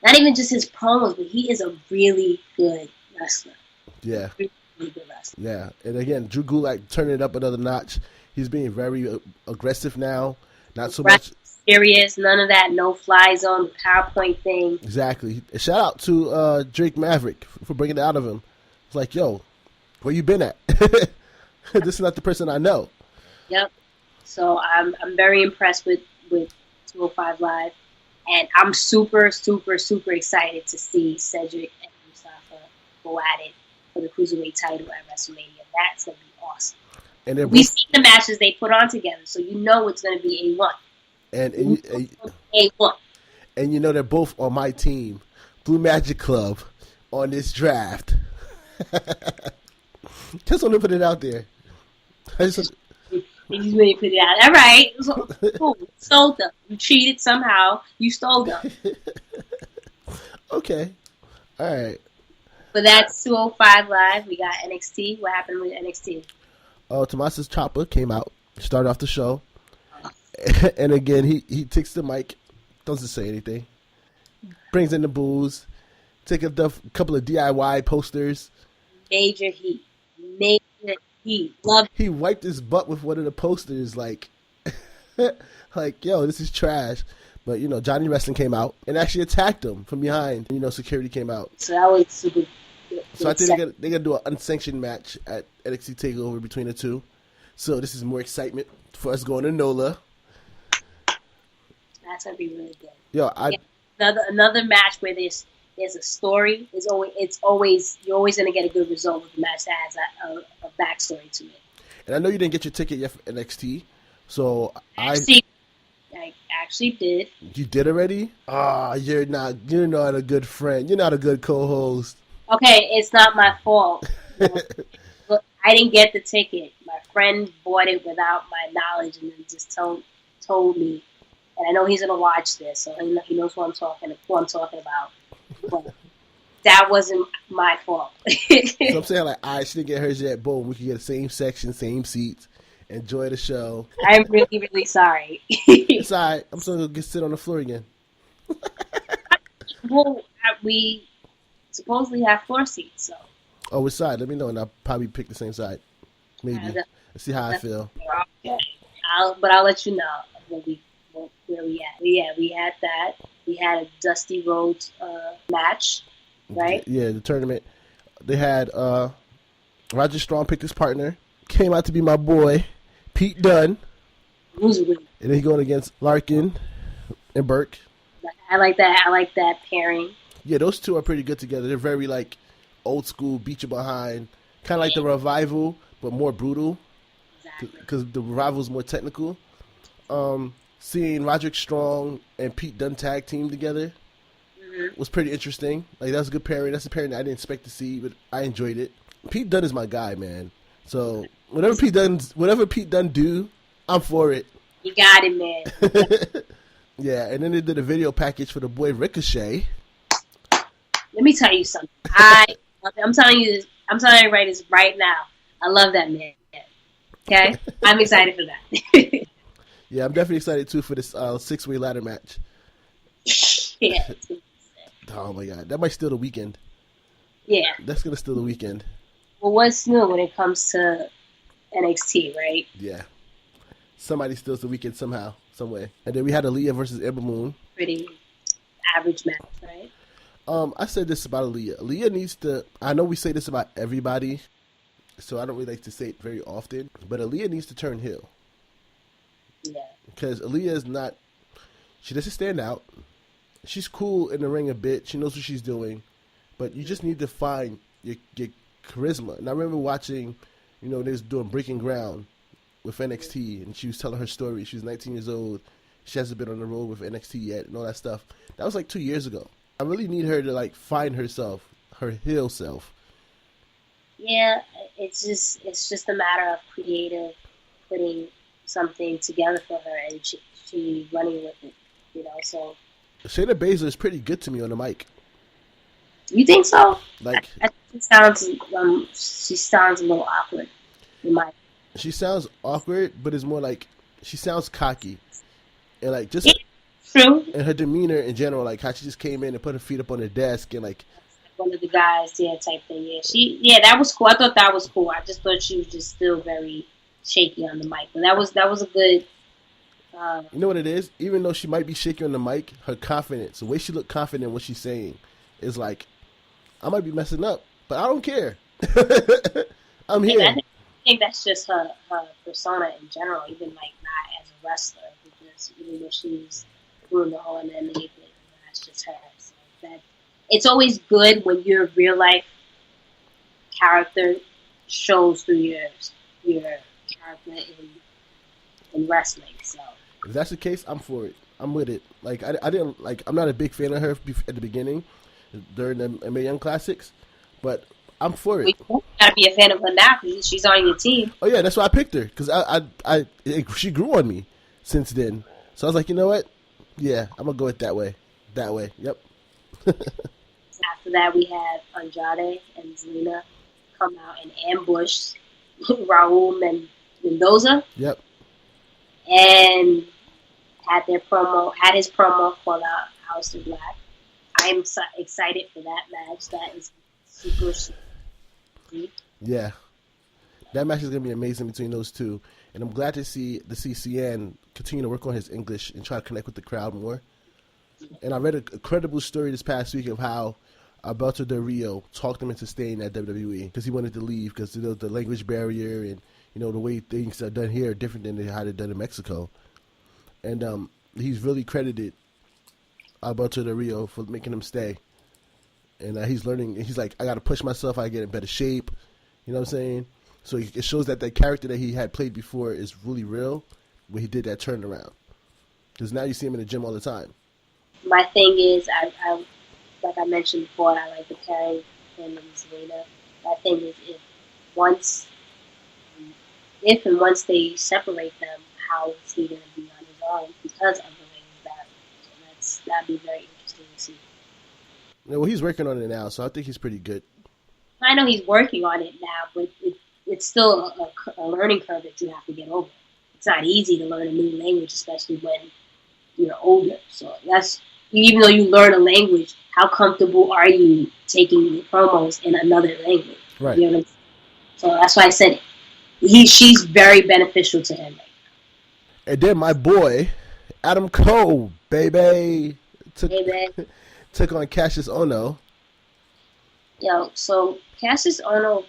Not even just his promos, but he is a really good wrestler. Yeah, really good wrestler. Yeah, and again, Drew Gulak turning it up another notch. He's being very aggressive now. Not so much serious, none of that no fly zone, the PowerPoint thing. Exactly. Shout out to Drake Maverick for bringing it out of him. It's like, yo, where you been at? This is not the person I know. Yep. So I'm very impressed with 205 Live, and I'm super, super, super excited to see Cedric and Mustafa go at it for the Cruiserweight title at WrestleMania. That's going to be awesome. And we've seen the matches they put on together, so you know it's going to be A1. And A1. And you know they're both on my team, Blue Magic Club, on this draft. Just want to put it out there. You just really put it out. All right. So, cool. Stole them. You cheated somehow. You stole them. Okay. All right. But that's 205 Live. We got NXT. What happened with NXT? Tommaso Ciampa came out, started off the show. And again, he takes the mic, doesn't say anything, brings in the booze, take a couple of DIY posters. Major heat. Love it. He wiped his butt with one of the posters, like, yo, this is trash. But, Johnny Wrestling came out and actually attacked him from behind. Security came out. So that was super good. So I think they're going to do an unsanctioned match at NXT TakeOver between the two. So this is more excitement for us going to NOLA. That's gonna be really good. Yo, another match where there's a story. You're always gonna get a good result with the match that has a backstory to it. And I know you didn't get your ticket yet for NXT, so I actually did. You did already? You're not a good friend. You're not a good co-host. Okay, it's not my fault. Look, I didn't get the ticket. My friend bought it without my knowledge, and then just told me. And I know he's gonna watch this, so he knows who I'm talking about. But that wasn't my fault. So I'm saying, like, she didn't get hers yet. Boom, we can get the same section, same seats. Enjoy the show. I'm really, really sorry. It's all right. I'm still gonna sit on the floor again. Well, we supposedly have 4 seats, so. Oh, which side? Let me know, and I'll probably pick the same side. Maybe. Let's see how I feel. Okay. I'll let you know where we at. We had that. We had a Dusty Rhodes match, right? Yeah, the tournament. they had Roger Strong picked his partner. Came out to be my boy, Pete Dunne. Who's winning? And then he's going against Larkin and Burke. I like that. I like that pairing. Yeah, those two are pretty good together. They're very like old school, beat you behind, kind of like the Revival, but more brutal. Exactly. Because the Revival is more technical. Seeing Roderick Strong and Pete Dunne tag team together was pretty interesting. Like, that was a good pairing. That's a pairing that I didn't expect to see, but I enjoyed it. Pete Dunne is my guy, man. So whatever Pete Dunne do, I'm for it. You got it, man. Yeah, and then they did a video package for the boy Ricochet. Let me tell you something. I'm telling you everybody this right now. I love that man. Okay? I'm excited for that. Yeah, I'm definitely excited too for this 6-way ladder match. Yeah. Oh my god, that might steal the weekend. Yeah. That's gonna steal the weekend. Well, what's new when it comes to NXT, right? Yeah. Somebody steals the weekend somehow, some way. And then we had Aaliyah versus Ember Moon. Pretty average match, right? I said this about Aaliyah. Aaliyah needs to, I know we say this about everybody, so I don't really like to say it very often, but Aaliyah needs to turn heel. Yeah. Because Aaliyah is not, she doesn't stand out. She's cool in the ring a bit. She knows what she's doing. But you just need to find your charisma. And I remember watching, they was doing Breaking Ground with NXT, and she was telling her story. She was 19 years old. She hasn't been on the road with NXT yet and all that stuff. That was like 2 years ago. I really need her to like find herself, her heel self. Yeah, it's just a matter of creative putting something together for her, and she running with it, so. Shayna Baszler is pretty good to me on the mic. You think so? Like, she sounds a little awkward. She sounds awkward, but it's more like she sounds cocky, and like just true. And her demeanor in general, like how she just came in and put her feet up on the desk and like one of the guys, type thing. Yeah, that was cool. I thought that was cool. I just thought she was just still very shaky on the mic, but that was a good. You know what it is? Even though she might be shaky on the mic, her confidence, the way she looked confident in what she's saying, is like, I might be messing up, but I don't care. I'm here. I think that's just her persona in general, even like not as a wrestler, because even though she's doing the whole MMA thing, that's just her. So that it's always good when your real life character shows through your character in wrestling. So if that's the case, I'm for it. I'm with it. Like I didn't like. I'm not a big fan of her at the beginning during the Mae Young Classics, but I'm for it. You gotta be a fan of her now because she's on your team. Oh yeah, that's why I picked her because she grew on me since then. So I was like, you know what? Yeah, I'm gonna go it that way. That way. Yep. After that, we had Andrade and Zelina come out and ambush Raul Mendoza. Yep. And had his promo for the House of Black. I'm so excited for that match. That is super sweet. Yeah. That match is going to be amazing between those two. And I'm glad to see CN continue to work on his English and try to connect with the crowd more. And I read a credible story this past week of how Alberto Del Rio talked him into staying at WWE because he wanted to leave because the language barrier and the way things are done here are different than how they're done in Mexico. And he's really credited Alberto Del Rio for making him stay. And he's learning. And he's like, I got to push myself. I get in better shape. You know what I'm saying? So it shows that the character that he had played before is really real when he did that turnaround. Because now you see him in the gym all the time. My thing is, I like I mentioned before, I like the pairing him and Zelina. My thing is, if and once they separate them, how is he going to be on his own because of the language barrier? So that'd be very interesting to see. Yeah, well, he's working on it now, so I think he's pretty good. I know he's working on it now, but it's still a learning curve that you have to get over. It's not easy to learn a new language, especially when you're older. So even though you learn a language, how comfortable are you taking the promos in another language? Right. You know what I'm saying? So that's why I said she's very beneficial to him. And then my boy, Adam Cole, baby, took on Cassius Ohno. So Cassius Ohno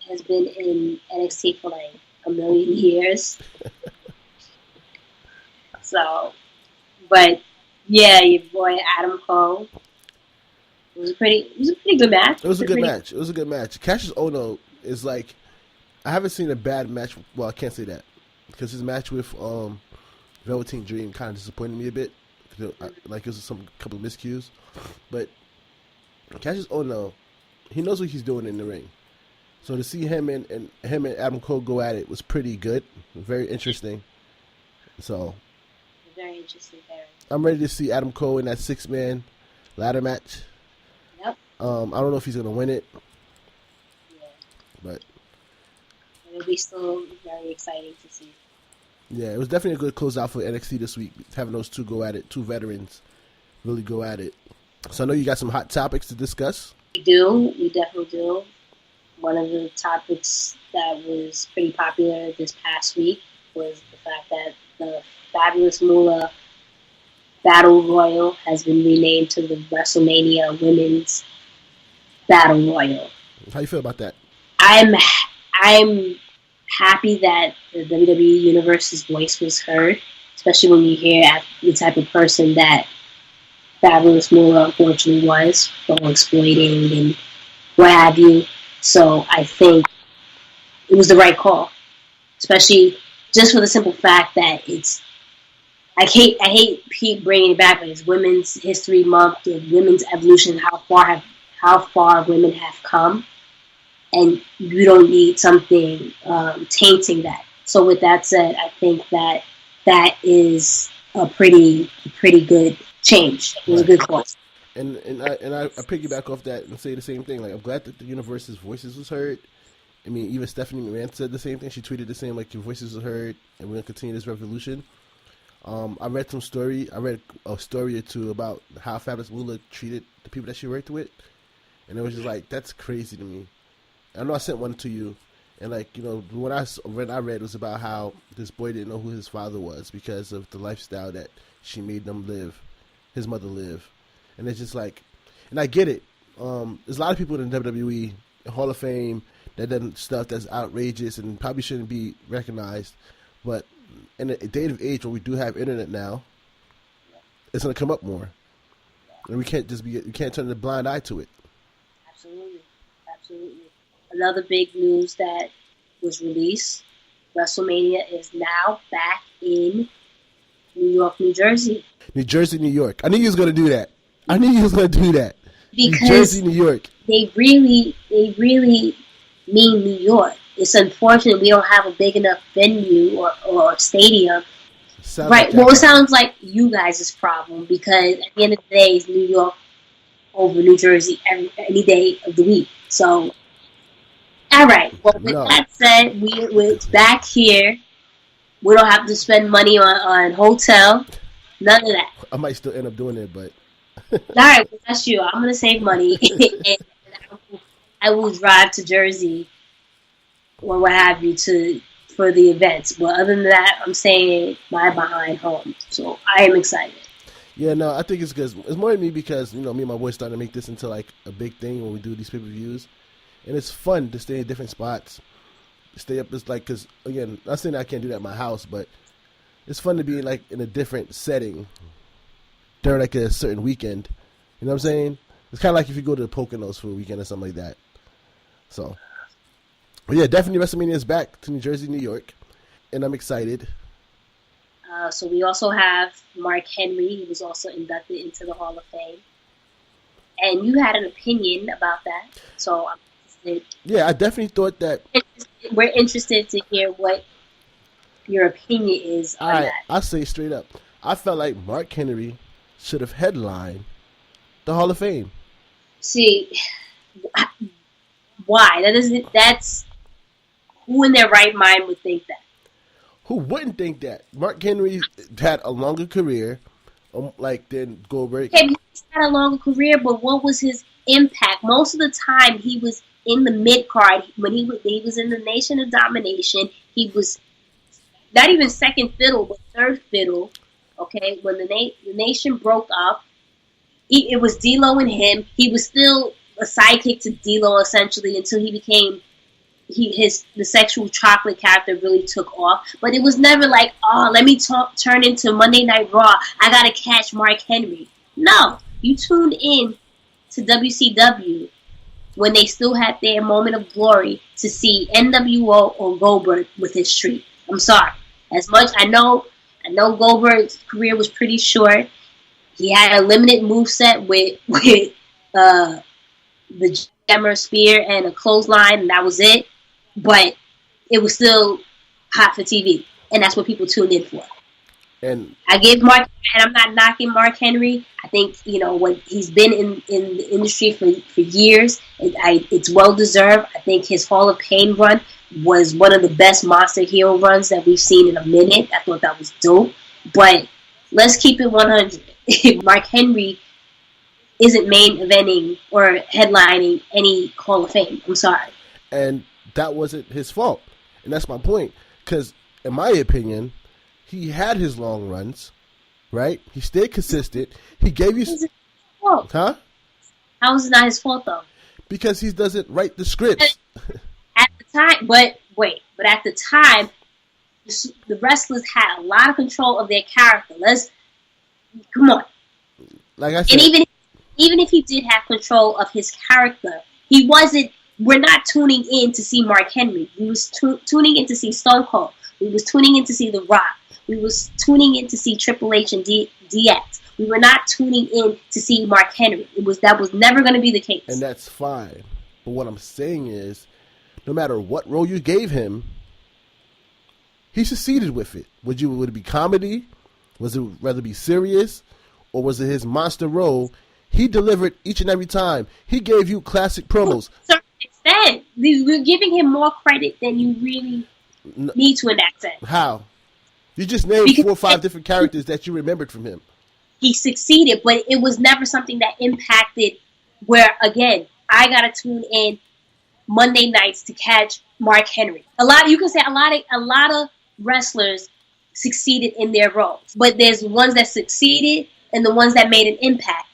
has been in NXT for like a million years. So, but yeah, your boy Adam Cole. It was a pretty good match. It was a good match. Cassius Ohno is like, I haven't seen a bad match. Well, I can't say that because his match with Velveteen Dream kind of disappointed me a bit. Like it was some couple of miscues, but Cassius Ohno, he knows what he's doing in the ring. So to see him and Adam Cole go at it was pretty good, very interesting. So very interesting. I'm ready to see Adam Cole in that 6-man ladder match. Yep. I don't know if he's gonna win it. Yeah. But it'll be still very exciting to see. Yeah, it was definitely a good closeout for NXT this week, having those two go at it, two veterans really go at it. So I know you got some hot topics to discuss. We definitely do. One of the topics that was pretty popular this past week was the fact that the Fabulous Moolah Battle Royal has been renamed to the WrestleMania Women's Battle Royal. How you feel about that? I'm happy that the WWE Universe's voice was heard, especially when you hear the type of person that Fabulous Moolah unfortunately was, for exploiting and what have you. So I think it was the right call, especially just for the simple fact that I hate Pete bringing it back, but it's Women's History Month, and Women's Evolution, how far women have come, and you don't need something tainting that. So with that said, I think that is a pretty good change. It was a good course. And I piggyback off that and say the same thing. Like, I'm glad that the universe's voices was heard. I mean, even Stephanie McMahon said the same thing. She tweeted the same, like, your voices were heard, and we're gonna continue this revolution. I read a story or two about how Fabulous Moolah treated the people that she worked with, and it was just like, that's crazy to me. I know I sent one to you, and like, you know, what I read was about how this boy didn't know who his father was because of the lifestyle that she made them live, his mother live. And it's just like, and I get it. There's a lot of people in the WWE Hall of Fame that done stuff that's outrageous and probably shouldn't be recognized. But in a day of age where we do have internet now, it's gonna come up more, and we can't turn a blind eye to it. Absolutely. Another big news that was released: WrestleMania is now back in New York, New Jersey. New Jersey, New York. I knew you was gonna do that. Because New Jersey, New York. They really mean New York. It's unfortunate we don't have a big enough venue or stadium. Right. Well, it sounds like you guys' problem, because at the end of the day, it's New York over New Jersey any day of the week. So, all right. Well, with that said, we're back here. We don't have to spend money on hotel. None of that. I might still end up doing it, but... All right, well, that's you. I'm going to save money. And I will drive to Jersey or what have you for the events. But other than that, I'm staying my behind home. So I am excited. Yeah, no, I think it's good. It's more than me because, you know, me and my boys starting to make this into like a big thing when we do these pay-per-views. And it's fun to stay in different spots. Stay up, it's like, because, again, I'm not saying I can't do that at my house, but it's fun to be like in a different setting during like a certain weekend. You know what I'm saying? It's kind of like if you go to the Poconos for a weekend or something like that. So, but yeah, definitely WrestleMania is back to New Jersey, New York, and I'm excited. So we also have Mark Henry. He was also inducted into the Hall of Fame. And you had an opinion about that. So I'm interested. Yeah, I definitely thought that. We're interested to hear what your opinion is on that. I'll say straight up. I felt like Mark Henry should have headlined the Hall of Fame. See, why? That's who in their right mind would think that? Who wouldn't think that? Mark Henry had a longer career, than Goldberg. Yeah, he had a longer career, but what was his impact? Most of the time, he was in the mid card. When he was in the Nation of Domination, he was not even second fiddle, but third fiddle. Okay, when the Nation broke up, it was D'Lo and him. He was still a sidekick to D'Lo essentially until he became the sexual chocolate character really took off. But it was never like, oh, let me turn into Monday Night Raw. I gotta catch Mark Henry. No, you tuned in to WCW when they still had their moment of glory to see NWO or Goldberg with his streak. I'm sorry. As much I know Goldberg's career was pretty short. He had a limited moveset with the Jammer Spear and a clothesline, and that was it. But it was still hot for TV, and that's what people tuned in for. And I give Mark, and I'm not knocking Mark Henry. I think, when he's been in the industry for years, it's well deserved. I think his Hall of Pain run was one of the best monster heel runs that we've seen in a minute. I thought that was dope. But let's keep it 100. Mark Henry isn't main eventing or headlining any Hall of Fame. I'm sorry. And that wasn't his fault. And that's my point. Because, in my opinion, he had his long runs, right? He stayed consistent. He gave you... Huh? How is it not his fault, though? Because he doesn't write the scripts. At the time, but at the time, the wrestlers had a lot of control of their character. Come on. Like I said... And even if he did have control of his character, he wasn't... We're not tuning in to see Mark Henry. We was tuning in to see Stone Cold. We was tuning in to see The Rock. We was tuning in to see Triple H and DX. We were not tuning in to see Mark Henry. That was never going to be the case. And that's fine. But what I'm saying is, no matter what role you gave him, he succeeded with it. Would it be comedy? Was it rather be serious? Or was it his monster role? He delivered each and every time. He gave you classic promos. To a certain extent, we're giving him more credit than you really need to in that sense. How? You just named 4 or 5 different characters that you remembered from him. He succeeded, but it was never something that impacted where, again, I got to tune in Monday nights to catch Mark Henry. You can say a lot of wrestlers succeeded in their roles, but there's ones that succeeded and the ones that made an impact.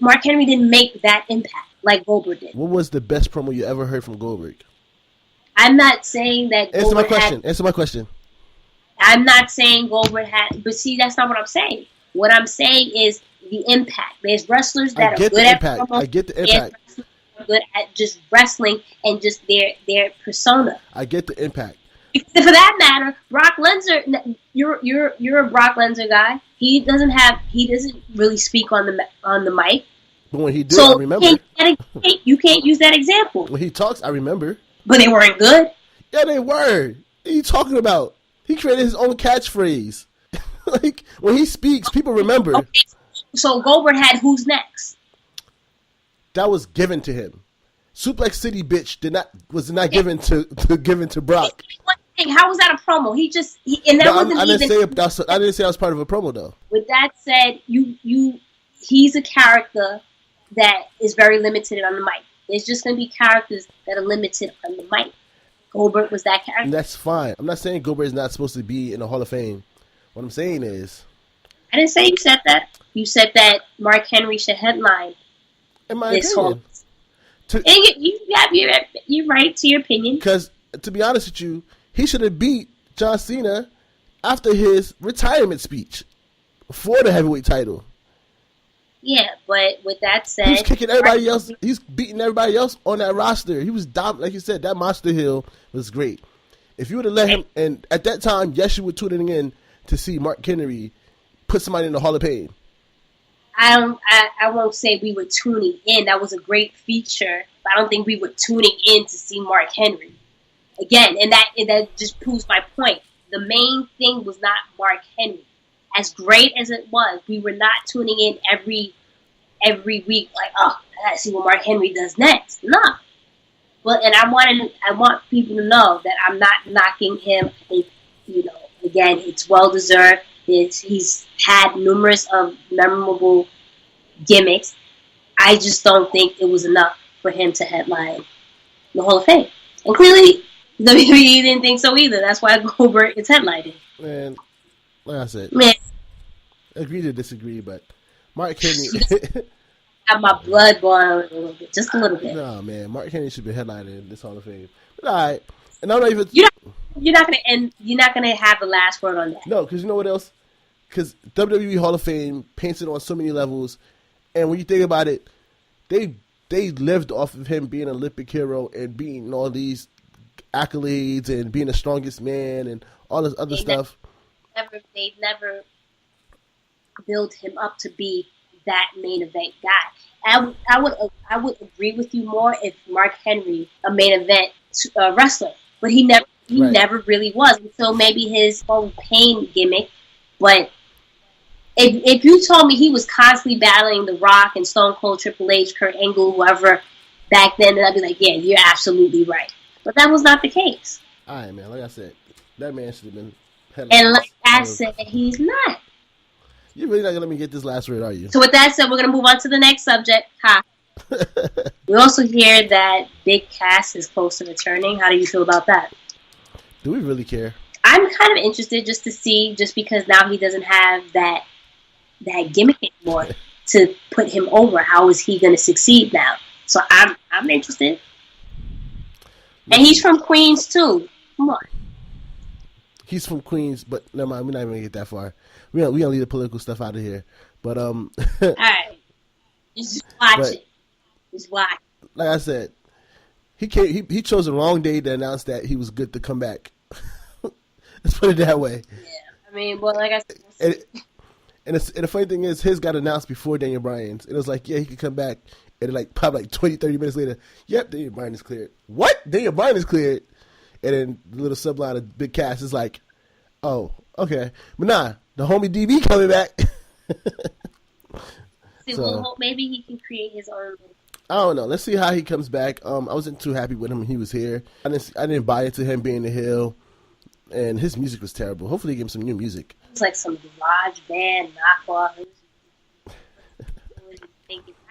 Mark Henry didn't make that impact like Goldberg did. What was the best promo you ever heard from Goldberg? I'm not saying that Answer my question. I'm not saying Goldberg had, but see, that's not what I'm saying. What I'm saying is the impact. There's wrestlers that are good at promo. I get the impact. There's wrestlers that are good at just wrestling and just their persona. I get the impact. For that matter, Brock Lesnar, you're a Brock Lesnar guy. He doesn't really speak on the mic. But when he did, I remember. You can't use that example. When he talks, I remember. But they weren't good. Yeah, they were. What are you talking about? He created his own catchphrase. Like, when he speaks, people remember. Okay. So Goldberg had Who's Next? That was given to him. Suplex City bitch was not given to Brock. How was that a promo? I didn't say that was part of a promo though. With that said, he's a character that is very limited on the mic. There's just going to be characters that are limited on the mic. Goldberg was that character. And that's fine. I'm not saying Goldberg is not supposed to be in the Hall of Fame. What I'm saying is... I didn't say you said that. You said that Mark Henry should headline this Hall. You're right to your opinion. Because, to be honest with you, he should have beat John Cena after his retirement speech for the heavyweight title. Yeah, but with that said... He's kicking everybody else. He's beating everybody else on that roster. He was dominant. Like you said, that Monster Hill was great. If you would have let him... And at that time, yes, you were tuning in to see Mark Henry put somebody in the Hall of Fame. I won't say we were tuning in. That was a great feature. But I don't think we were tuning in to see Mark Henry. Again, and that just proves my point. The main thing was not Mark Henry. As great as it was, we were not tuning in every week like, oh, I gotta see what Mark Henry does next. No. But I want people to know that I'm not knocking him. I think, again, it's well deserved. He's had numerous of memorable gimmicks. I just don't think it was enough for him to headline the Hall of Fame. And clearly, WWE didn't think so either. That's why Goldberg is headlining. Man, like I said, agree to disagree, but Mark Henry... have my blood boiling a little bit, just a little bit. Nah, man, Mark Henry should be headlining this Hall of Fame. But all right, and I'm not even. You're not gonna end. You're not gonna have the last word on that. No, because you know what else? Because WWE Hall of Fame paints it on so many levels, and when you think about it, they lived off of him being an Olympic hero and being all these accolades and being the strongest man and all this other stuff. They've never built him up to be that main event guy. I would agree with you more if Mark Henry, a main event wrestler, but he never really was until maybe his whole pain gimmick. But if you told me he was constantly battling The Rock and Stone Cold, Triple H, Kurt Angle, whoever back then, then I'd be like, yeah, you're absolutely right. But that was not the case. All right, man. Like I said, that man should have been. And like I said, he's not. You're really not going to let me get this last word, are you? So with that said, we're going to move on to the next subject. We also hear that Big Cass is close to returning. How do you feel about that? Do we really care? I'm kind of interested just to see, just because now he doesn't have that gimmick anymore to put him over. How is he going to succeed now? So I'm interested. And he's from Queens too. Come on. He's from Queens, but never mind. We're not even going to get that far. We gonna leave the political stuff out of here. But all right, just watch it. Just watch. Like I said, he chose the wrong day to announce that he was good to come back. Let's put it that way. Yeah, I mean, well, like I said, and the funny thing is, his got announced before Daniel Bryan's. It was like, yeah, he could come back, and then probably 20, 30 minutes later, yep, Daniel Bryan is cleared. What? Daniel Bryan is cleared? And then the little subline of Big Cass is like, oh, okay, but nah. The homie DB coming back. Well, maybe he can create his own. I don't know. Let's see how he comes back. I wasn't too happy with him when he was here. I didn't buy into him being the heel, and his music was terrible. Hopefully, he give him some new music. It's like some garage band knockoff.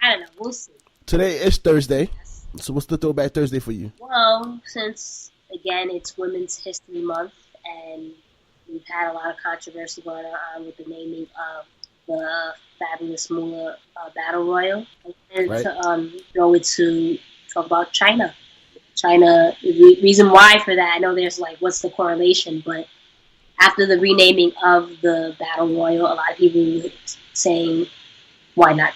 I don't know. We'll see. Today is Thursday, so what's the Throwback Thursday for you? Well, since again it's Women's History Month and we've had a lot of controversy going on with the naming of the Fabulous Moolah Battle Royal. And right. To throw it to talk about China. The reason why for that, I know there's like, what's the correlation? But after the renaming of the Battle Royal, a lot of people were saying, why not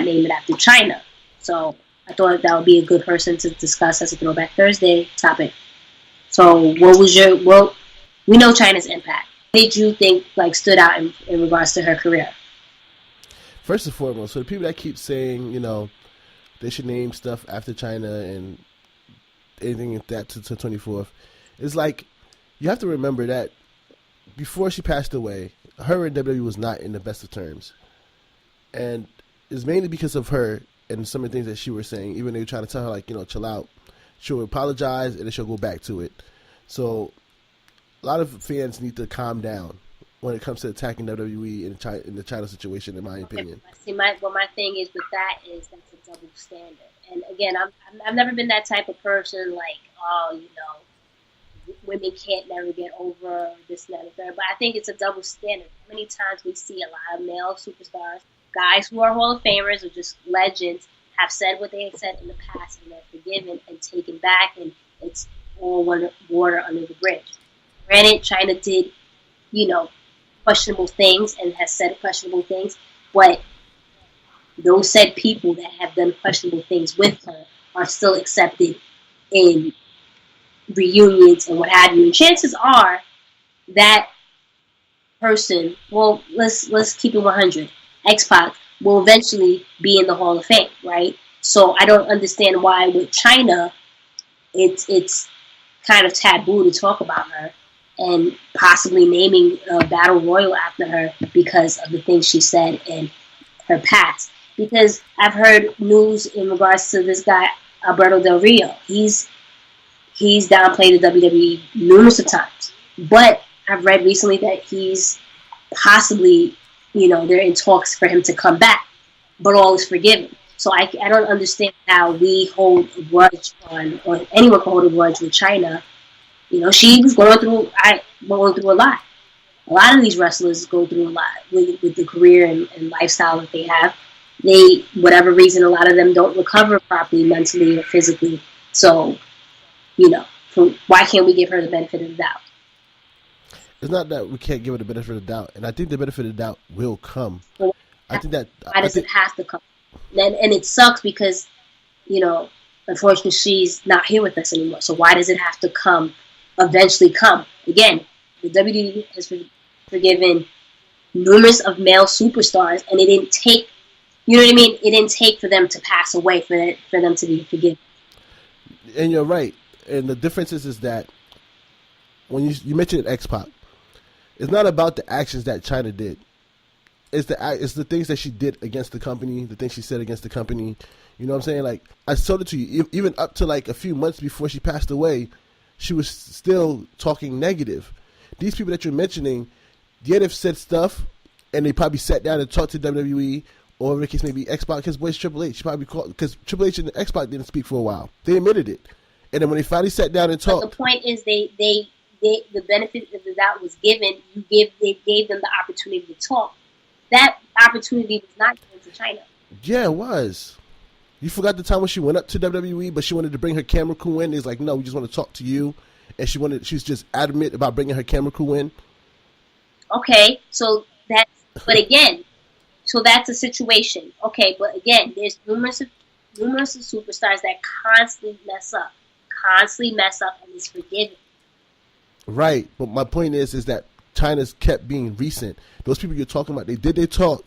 name it after China? So I thought that would be a good person to discuss as a Throwback Thursday topic. So we know China's impact. What did you think stood out in regards to her career? First and foremost, for the people that keep saying, they should name stuff after China and anything like that to 24th, it's like, you have to remember that before she passed away, her and WWE was not in the best of terms. And it's mainly because of her and some of the things that she was saying, even though they were trying to tell her, chill out. She'll apologize and then she'll go back to it. So a lot of fans need to calm down when it comes to attacking WWE in the China situation, in my opinion. See, my thing is with that is that's a double standard. And again, I've never been that type of person women can't never get over this and that and third. But I think it's a double standard. Many times we see a lot of male superstars, guys who are Hall of Famers or just legends, have said what they have said in the past and they're forgiven and taken back, and it's all water under the bridge. Granted, China did, questionable things and has said questionable things, but those said people that have done questionable things with her are still accepted in reunions and what have you. And chances are that person, well, let's keep it 100. X-Pac will eventually be in the Hall of Fame, right? So I don't understand why with China, it's kind of taboo to talk about her and possibly naming a battle royal after her because of the things she said in her past. Because I've heard news in regards to this guy, Alberto Del Rio. He's downplayed the WWE numerous of times. But I've read recently that he's possibly, they're in talks for him to come back. But all is forgiven. So I don't understand how we hold a grudge on, or anyone can hold a grudge with China. She was going through a lot. A lot of these wrestlers go through a lot with the career and lifestyle that they have. whatever reason, a lot of them don't recover properly mentally or physically. So, why can't we give her the benefit of the doubt? It's not that we can't give her the benefit of the doubt, and I think the benefit of the doubt will come. Well, I think that. Why does it have to come? And it sucks because, unfortunately, she's not here with us anymore. So why does it have to eventually come? Again, the WWE has forgiven numerous of male superstars, and it didn't take, it didn't take for them to pass away for them to be forgiven. And you're right. And the difference is that when you mentioned X-Pac, it's not about the actions that Chyna did. It's the things that she did against the company, the things she said against the company. You know what I'm saying? Like, I told it to you, even up to like a few months before she passed away, she was still talking negative. These people that you're mentioning, yeah, they've said stuff, and they probably sat down and talked to WWE, or in the case maybe X-Pac, his boy's Triple H. She probably called, because Triple H and X-Pac didn't speak for a while. They admitted it. And then when they finally sat down and talked. But the point is the benefit of the doubt was given. They gave them the opportunity to talk. That opportunity was not given to Chyna. Yeah, it was. You forgot the time when she went up to WWE, but she wanted to bring her camera crew in. It's like, no, we just want to talk to you. And she was just adamant about bringing her camera crew in. Okay, so that's a situation. Okay, but again, there's numerous of superstars that constantly mess up, and is forgiven. Right, but my point is that Chyna's kept being recent. Those people you're talking about, they did their talk,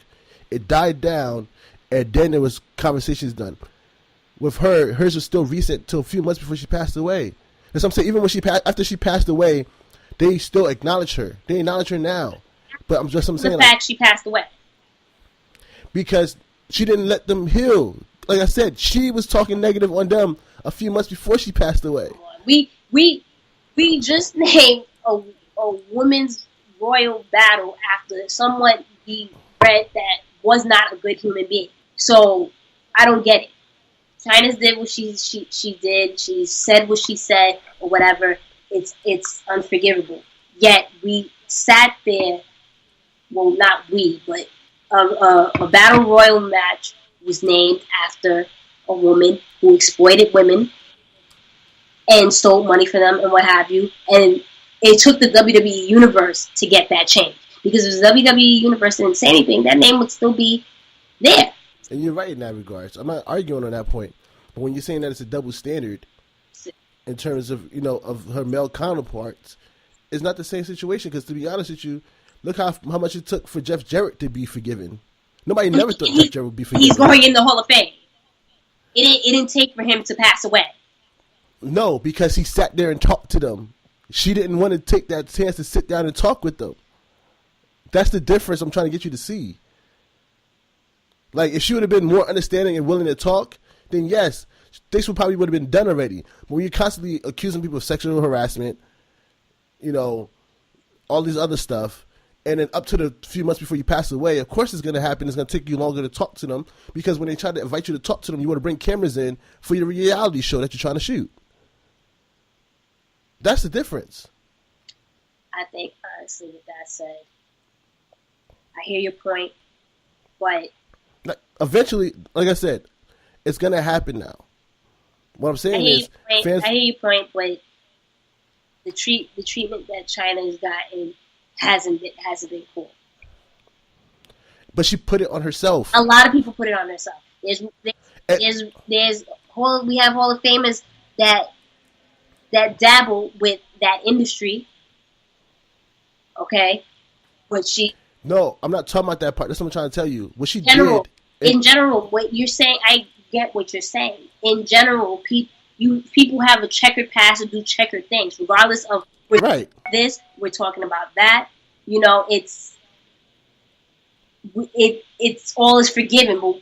it died down, and then there was conversations done. With her, hers was still recent till a few months before she passed away. That's what I'm saying. Even when after she passed away, they still acknowledge her. They acknowledge her now. But I'm saying the fact she passed away because she didn't let them heal. Like I said, she was talking negative on them a few months before she passed away. We just named a women's royal battle after someone we read that was not a good human being. So I don't get it. Chyna's did what she did. She said what she said or whatever. It's unforgivable. Yet we sat there. Well, not we, but a battle royal match was named after a woman who exploited women and stole money for them and what have you. And it took the WWE Universe to get that change. Because if the WWE Universe didn't say anything, that name would still be there. And you're right in that regards. I'm not arguing on that point. But when you're saying that it's a double standard in terms of, of her male counterparts, it's not the same situation. Because to be honest with you, look how much it took for Jeff Jarrett to be forgiven. Nobody never thought Jeff Jarrett would be forgiven. He's going in the Hall of Fame. It didn't take for him to pass away. No, because he sat there and talked to them. She didn't want to take that chance to sit down and talk with them. That's the difference I'm trying to get you to see. Like, if she would have been more understanding and willing to talk, then yes, this would have been done already. But when you're constantly accusing people of sexual harassment, all these other stuff, and then up to the few months before you pass away, of course it's going to happen. It's going to take you longer to talk to them because when they try to invite you to talk to them, you want to bring cameras in for your reality show that you're trying to shoot. That's the difference. I think, honestly, with that said, I hear your point, but eventually, like I said, it's going to happen now. What I'm saying is, I hear your point, but the treatment that Chyna has gotten hasn't been cool. But she put it on herself. A lot of people put it on themselves. We have Hall of Famers that dabble with that industry. Okay, but No, I'm not talking about that part. That's what I'm trying to tell you. What she did. In general, what you're saying, I get what you're saying. In general, people have a checkered past and do checkered things, regardless of right. This we're talking about that. It's all is forgiven. But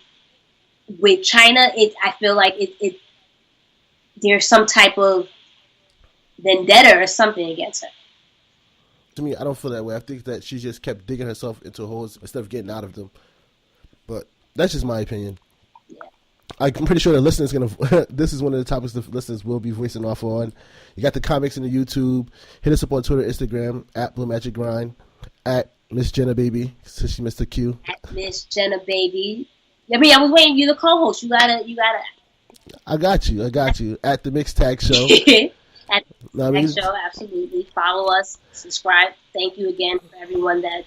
with Chyna, I feel like there's some type of vendetta or something against her. To me, I don't feel that way. I think that she just kept digging herself into holes instead of getting out of them. But that's just my opinion. Yeah. I'm pretty sure the listeners this is one of the topics the listeners will be voicing off on. You got the comics in the YouTube. Hit us up on Twitter, Instagram, at Blue Magic Grind, at Miss Jenna Baby, since she missed the Q. At Miss Jenna Baby. I mean, I was waiting. You the co-host. You gotta. I got you at the Mixed Tag Show. At the Mixed Tag Show, absolutely. Follow us, subscribe. Thank you again for everyone that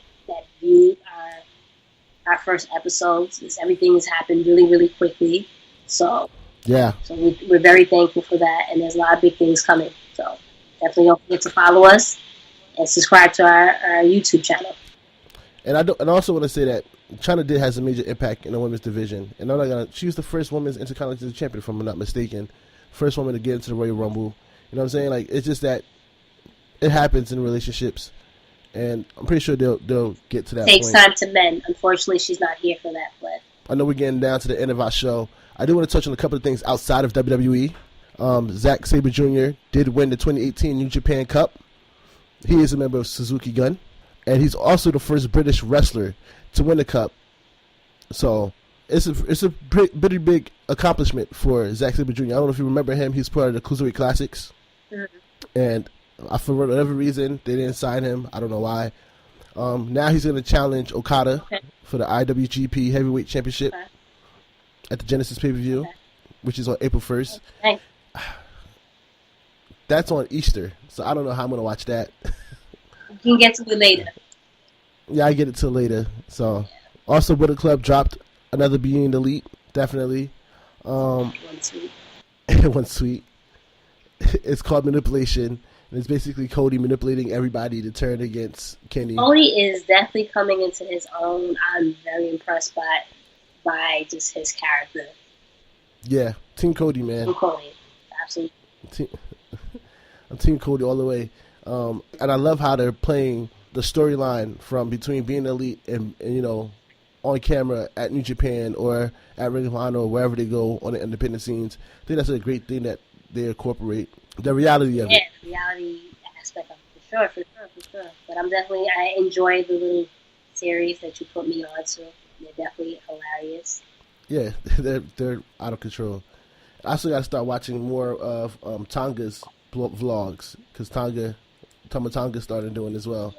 viewed our first episodes. Everything has happened really, really quickly. So yeah. So we're very thankful for that, and there's a lot of big things coming. So definitely don't forget to follow us and subscribe to our YouTube channel. And I also want to say that Chyna has a major impact in the women's division. And she was the first women's Intercontinental Champion, if I'm not mistaken. First woman to get into the Royal Rumble. You know what I'm saying? Like, it's just that it happens in relationships. And I'm pretty sure they'll get to that point. Takes point. time to mend. Unfortunately, she's not here for that, but I know we're getting down to the end of our show. I do want to touch on a couple of things outside of WWE. Zack Sabre Jr. did win the 2018 New Japan Cup. He is a member of Suzuki Gun. And he's also the first British wrestler to win the cup. So it's a pretty big accomplishment for Zack Sabre Jr. I don't know if you remember him. He's part of the Cruiserweight Classics. Mm-hmm. And for whatever reason, they didn't sign him. I don't know why. Now he's going to challenge Okada for the IWGP Heavyweight Championship at the Genesis pay-per-view, which is on April 1st. Okay. That's on Easter, so I don't know how I'm going to watch that. You can get to it later. Yeah, I get it till later. So, also, Bullet Club dropped another Being the Elite, definitely. One sweet. It's called Manipulation, and it's basically Cody manipulating everybody to turn against Kenny. Cody is definitely coming into his own. I'm very impressed by just his character. Yeah, Team Cody, man. Team Cody, absolutely. I'm Team Cody all the way. And I love how they're playing the storyline from between Being Elite and on camera at New Japan or at Ring of Honor or wherever they go on the independent scenes. I think that's a great thing that they incorporate the reality of it. Yeah, the reality aspect of it, for sure. But I enjoy the little series that you put me on, so they're definitely hilarious. Yeah, they're out of control. I also got to start watching more of Tonga's vlogs because Tama Tonga started doing as well.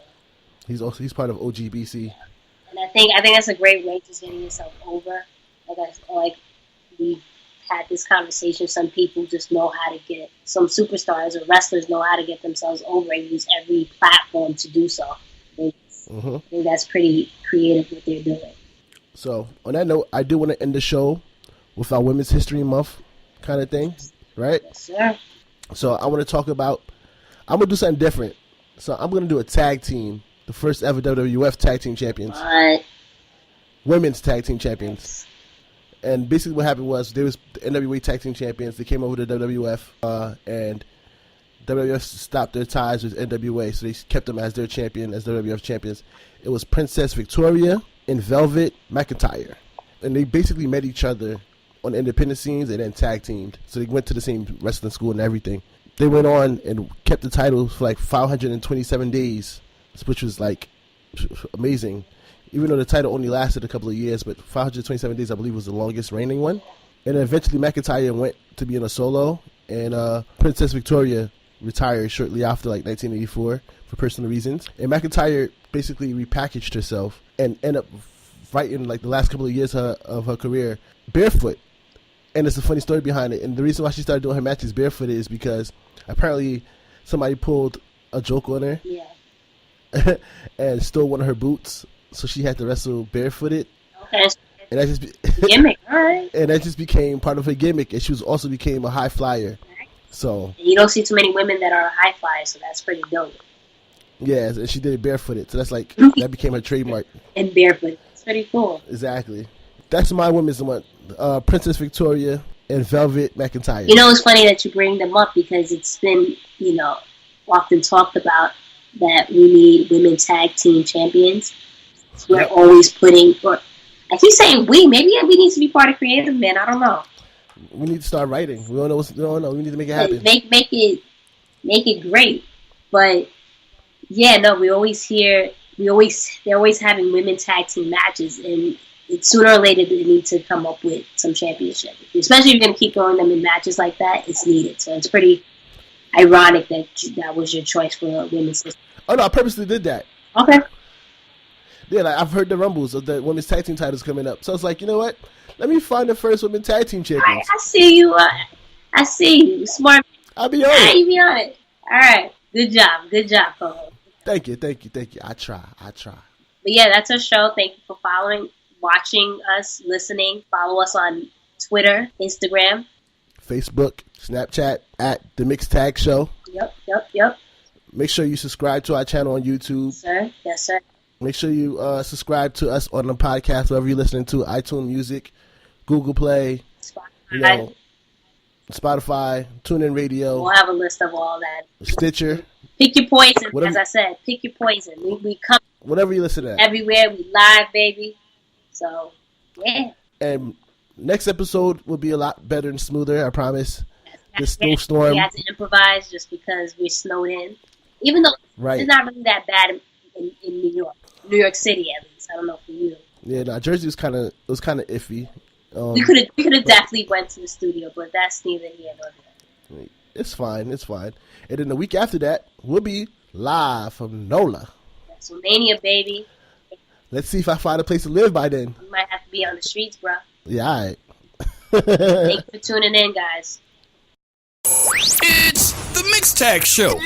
He's part of OGBC. And I think that's a great way to getting yourself over. Like we've had this conversation. Some people just know how to get. Some superstars or wrestlers know how to get themselves over and use every platform to do so. I think that's pretty creative what they're doing. So on that note, I do want to end the show with our Women's History Month kind of thing, right? Yes, sir. So I want to talk about. I'm gonna do something different. So I'm gonna do a tag team, the first ever WWF Tag Team Champions, Women's Tag Team Champions. And basically what happened was there was the NWA Tag Team Champions. They came over to WWF, and WWF stopped their ties with NWA, so they kept them as their champion, as WWF champions. It was Princess Victoria and Velvet McIntyre, and they basically met each other on the independent scenes and then tag teamed. So they went to the same wrestling school and everything. They went on and kept the title for like 527 days, which was like amazing. Even though the title only lasted a couple of years, but 527 days, I believe, was the longest reigning one. And then eventually McIntyre went to be in a solo, and Princess Victoria retired shortly after, like 1984, for personal reasons. And McIntyre basically repackaged herself and ended up fighting like the last couple of years of her career barefoot. And there's a funny story behind it. And the reason why she started doing her matches barefooted is because apparently somebody pulled a joke on her and stole one of her boots. So she had to wrestle barefooted. Okay. And that just gimmick, all right. And that just became part of her gimmick. And she also became a high flyer. So you don't see too many women that are high flyers, so that's pretty dope. Yeah, and she did it barefooted. So that's like, that became her trademark. And barefooted. It's pretty cool. Exactly. That's my women's one. Princess Victoria and Velvet McIntyre. You know, it's funny that you bring them up because it's been, often talked about that we need women tag team champions. We're always putting, or I keep saying maybe we need to be part of Creative Man. I don't know. We need to start writing. We don't know. We need to make it happen. Make it great. But yeah, no, they're always having women tag team matches, and sooner or later they need to come up with some championship. Especially if you're going to keep throwing them in matches like that, it's needed. So it's pretty ironic that was your choice for women's system. Oh no, I purposely did that. Okay. Yeah, like I've heard the rumbles of the women's tag team titles coming up. So I was like, you know what? Let me find the first women's tag team champions. I see you. I see you. Smart. I'll be on it. You be on it. All right. Good job, Cole. Thank you. I try. But yeah, that's our show. Thank you for following, watching us, listening. Follow us on Twitter, Instagram, Facebook, Snapchat at The Mixed Tag Show. Yep. Make sure you subscribe to our channel on YouTube. Yes, sir. Make sure you subscribe to us on the podcast, wherever you're listening to, iTunes Music, Google Play, Spotify, TuneIn Radio. We'll have a list of all that. Stitcher. Pick your poison, as I said. Pick your poison. We come whatever you listen to. Everywhere. We live, baby. So, yeah. And next episode will be a lot better and smoother, I promise. The snowstorm. We had to improvise just because we're snowed in. Even though it's not really that bad in New York. New York City, at least. I don't know for you. Yeah, Jersey was kind of iffy. We could have definitely went to the studio, but that's neither here nor there. It's fine. And then the week after that, we'll be live from NOLA. WrestleMania, baby. Let's see if I find a place to live by then. You might have to be on the streets, bro. Yeah, all right. Thank you for tuning in, guys. It's the Mixed Tag Show.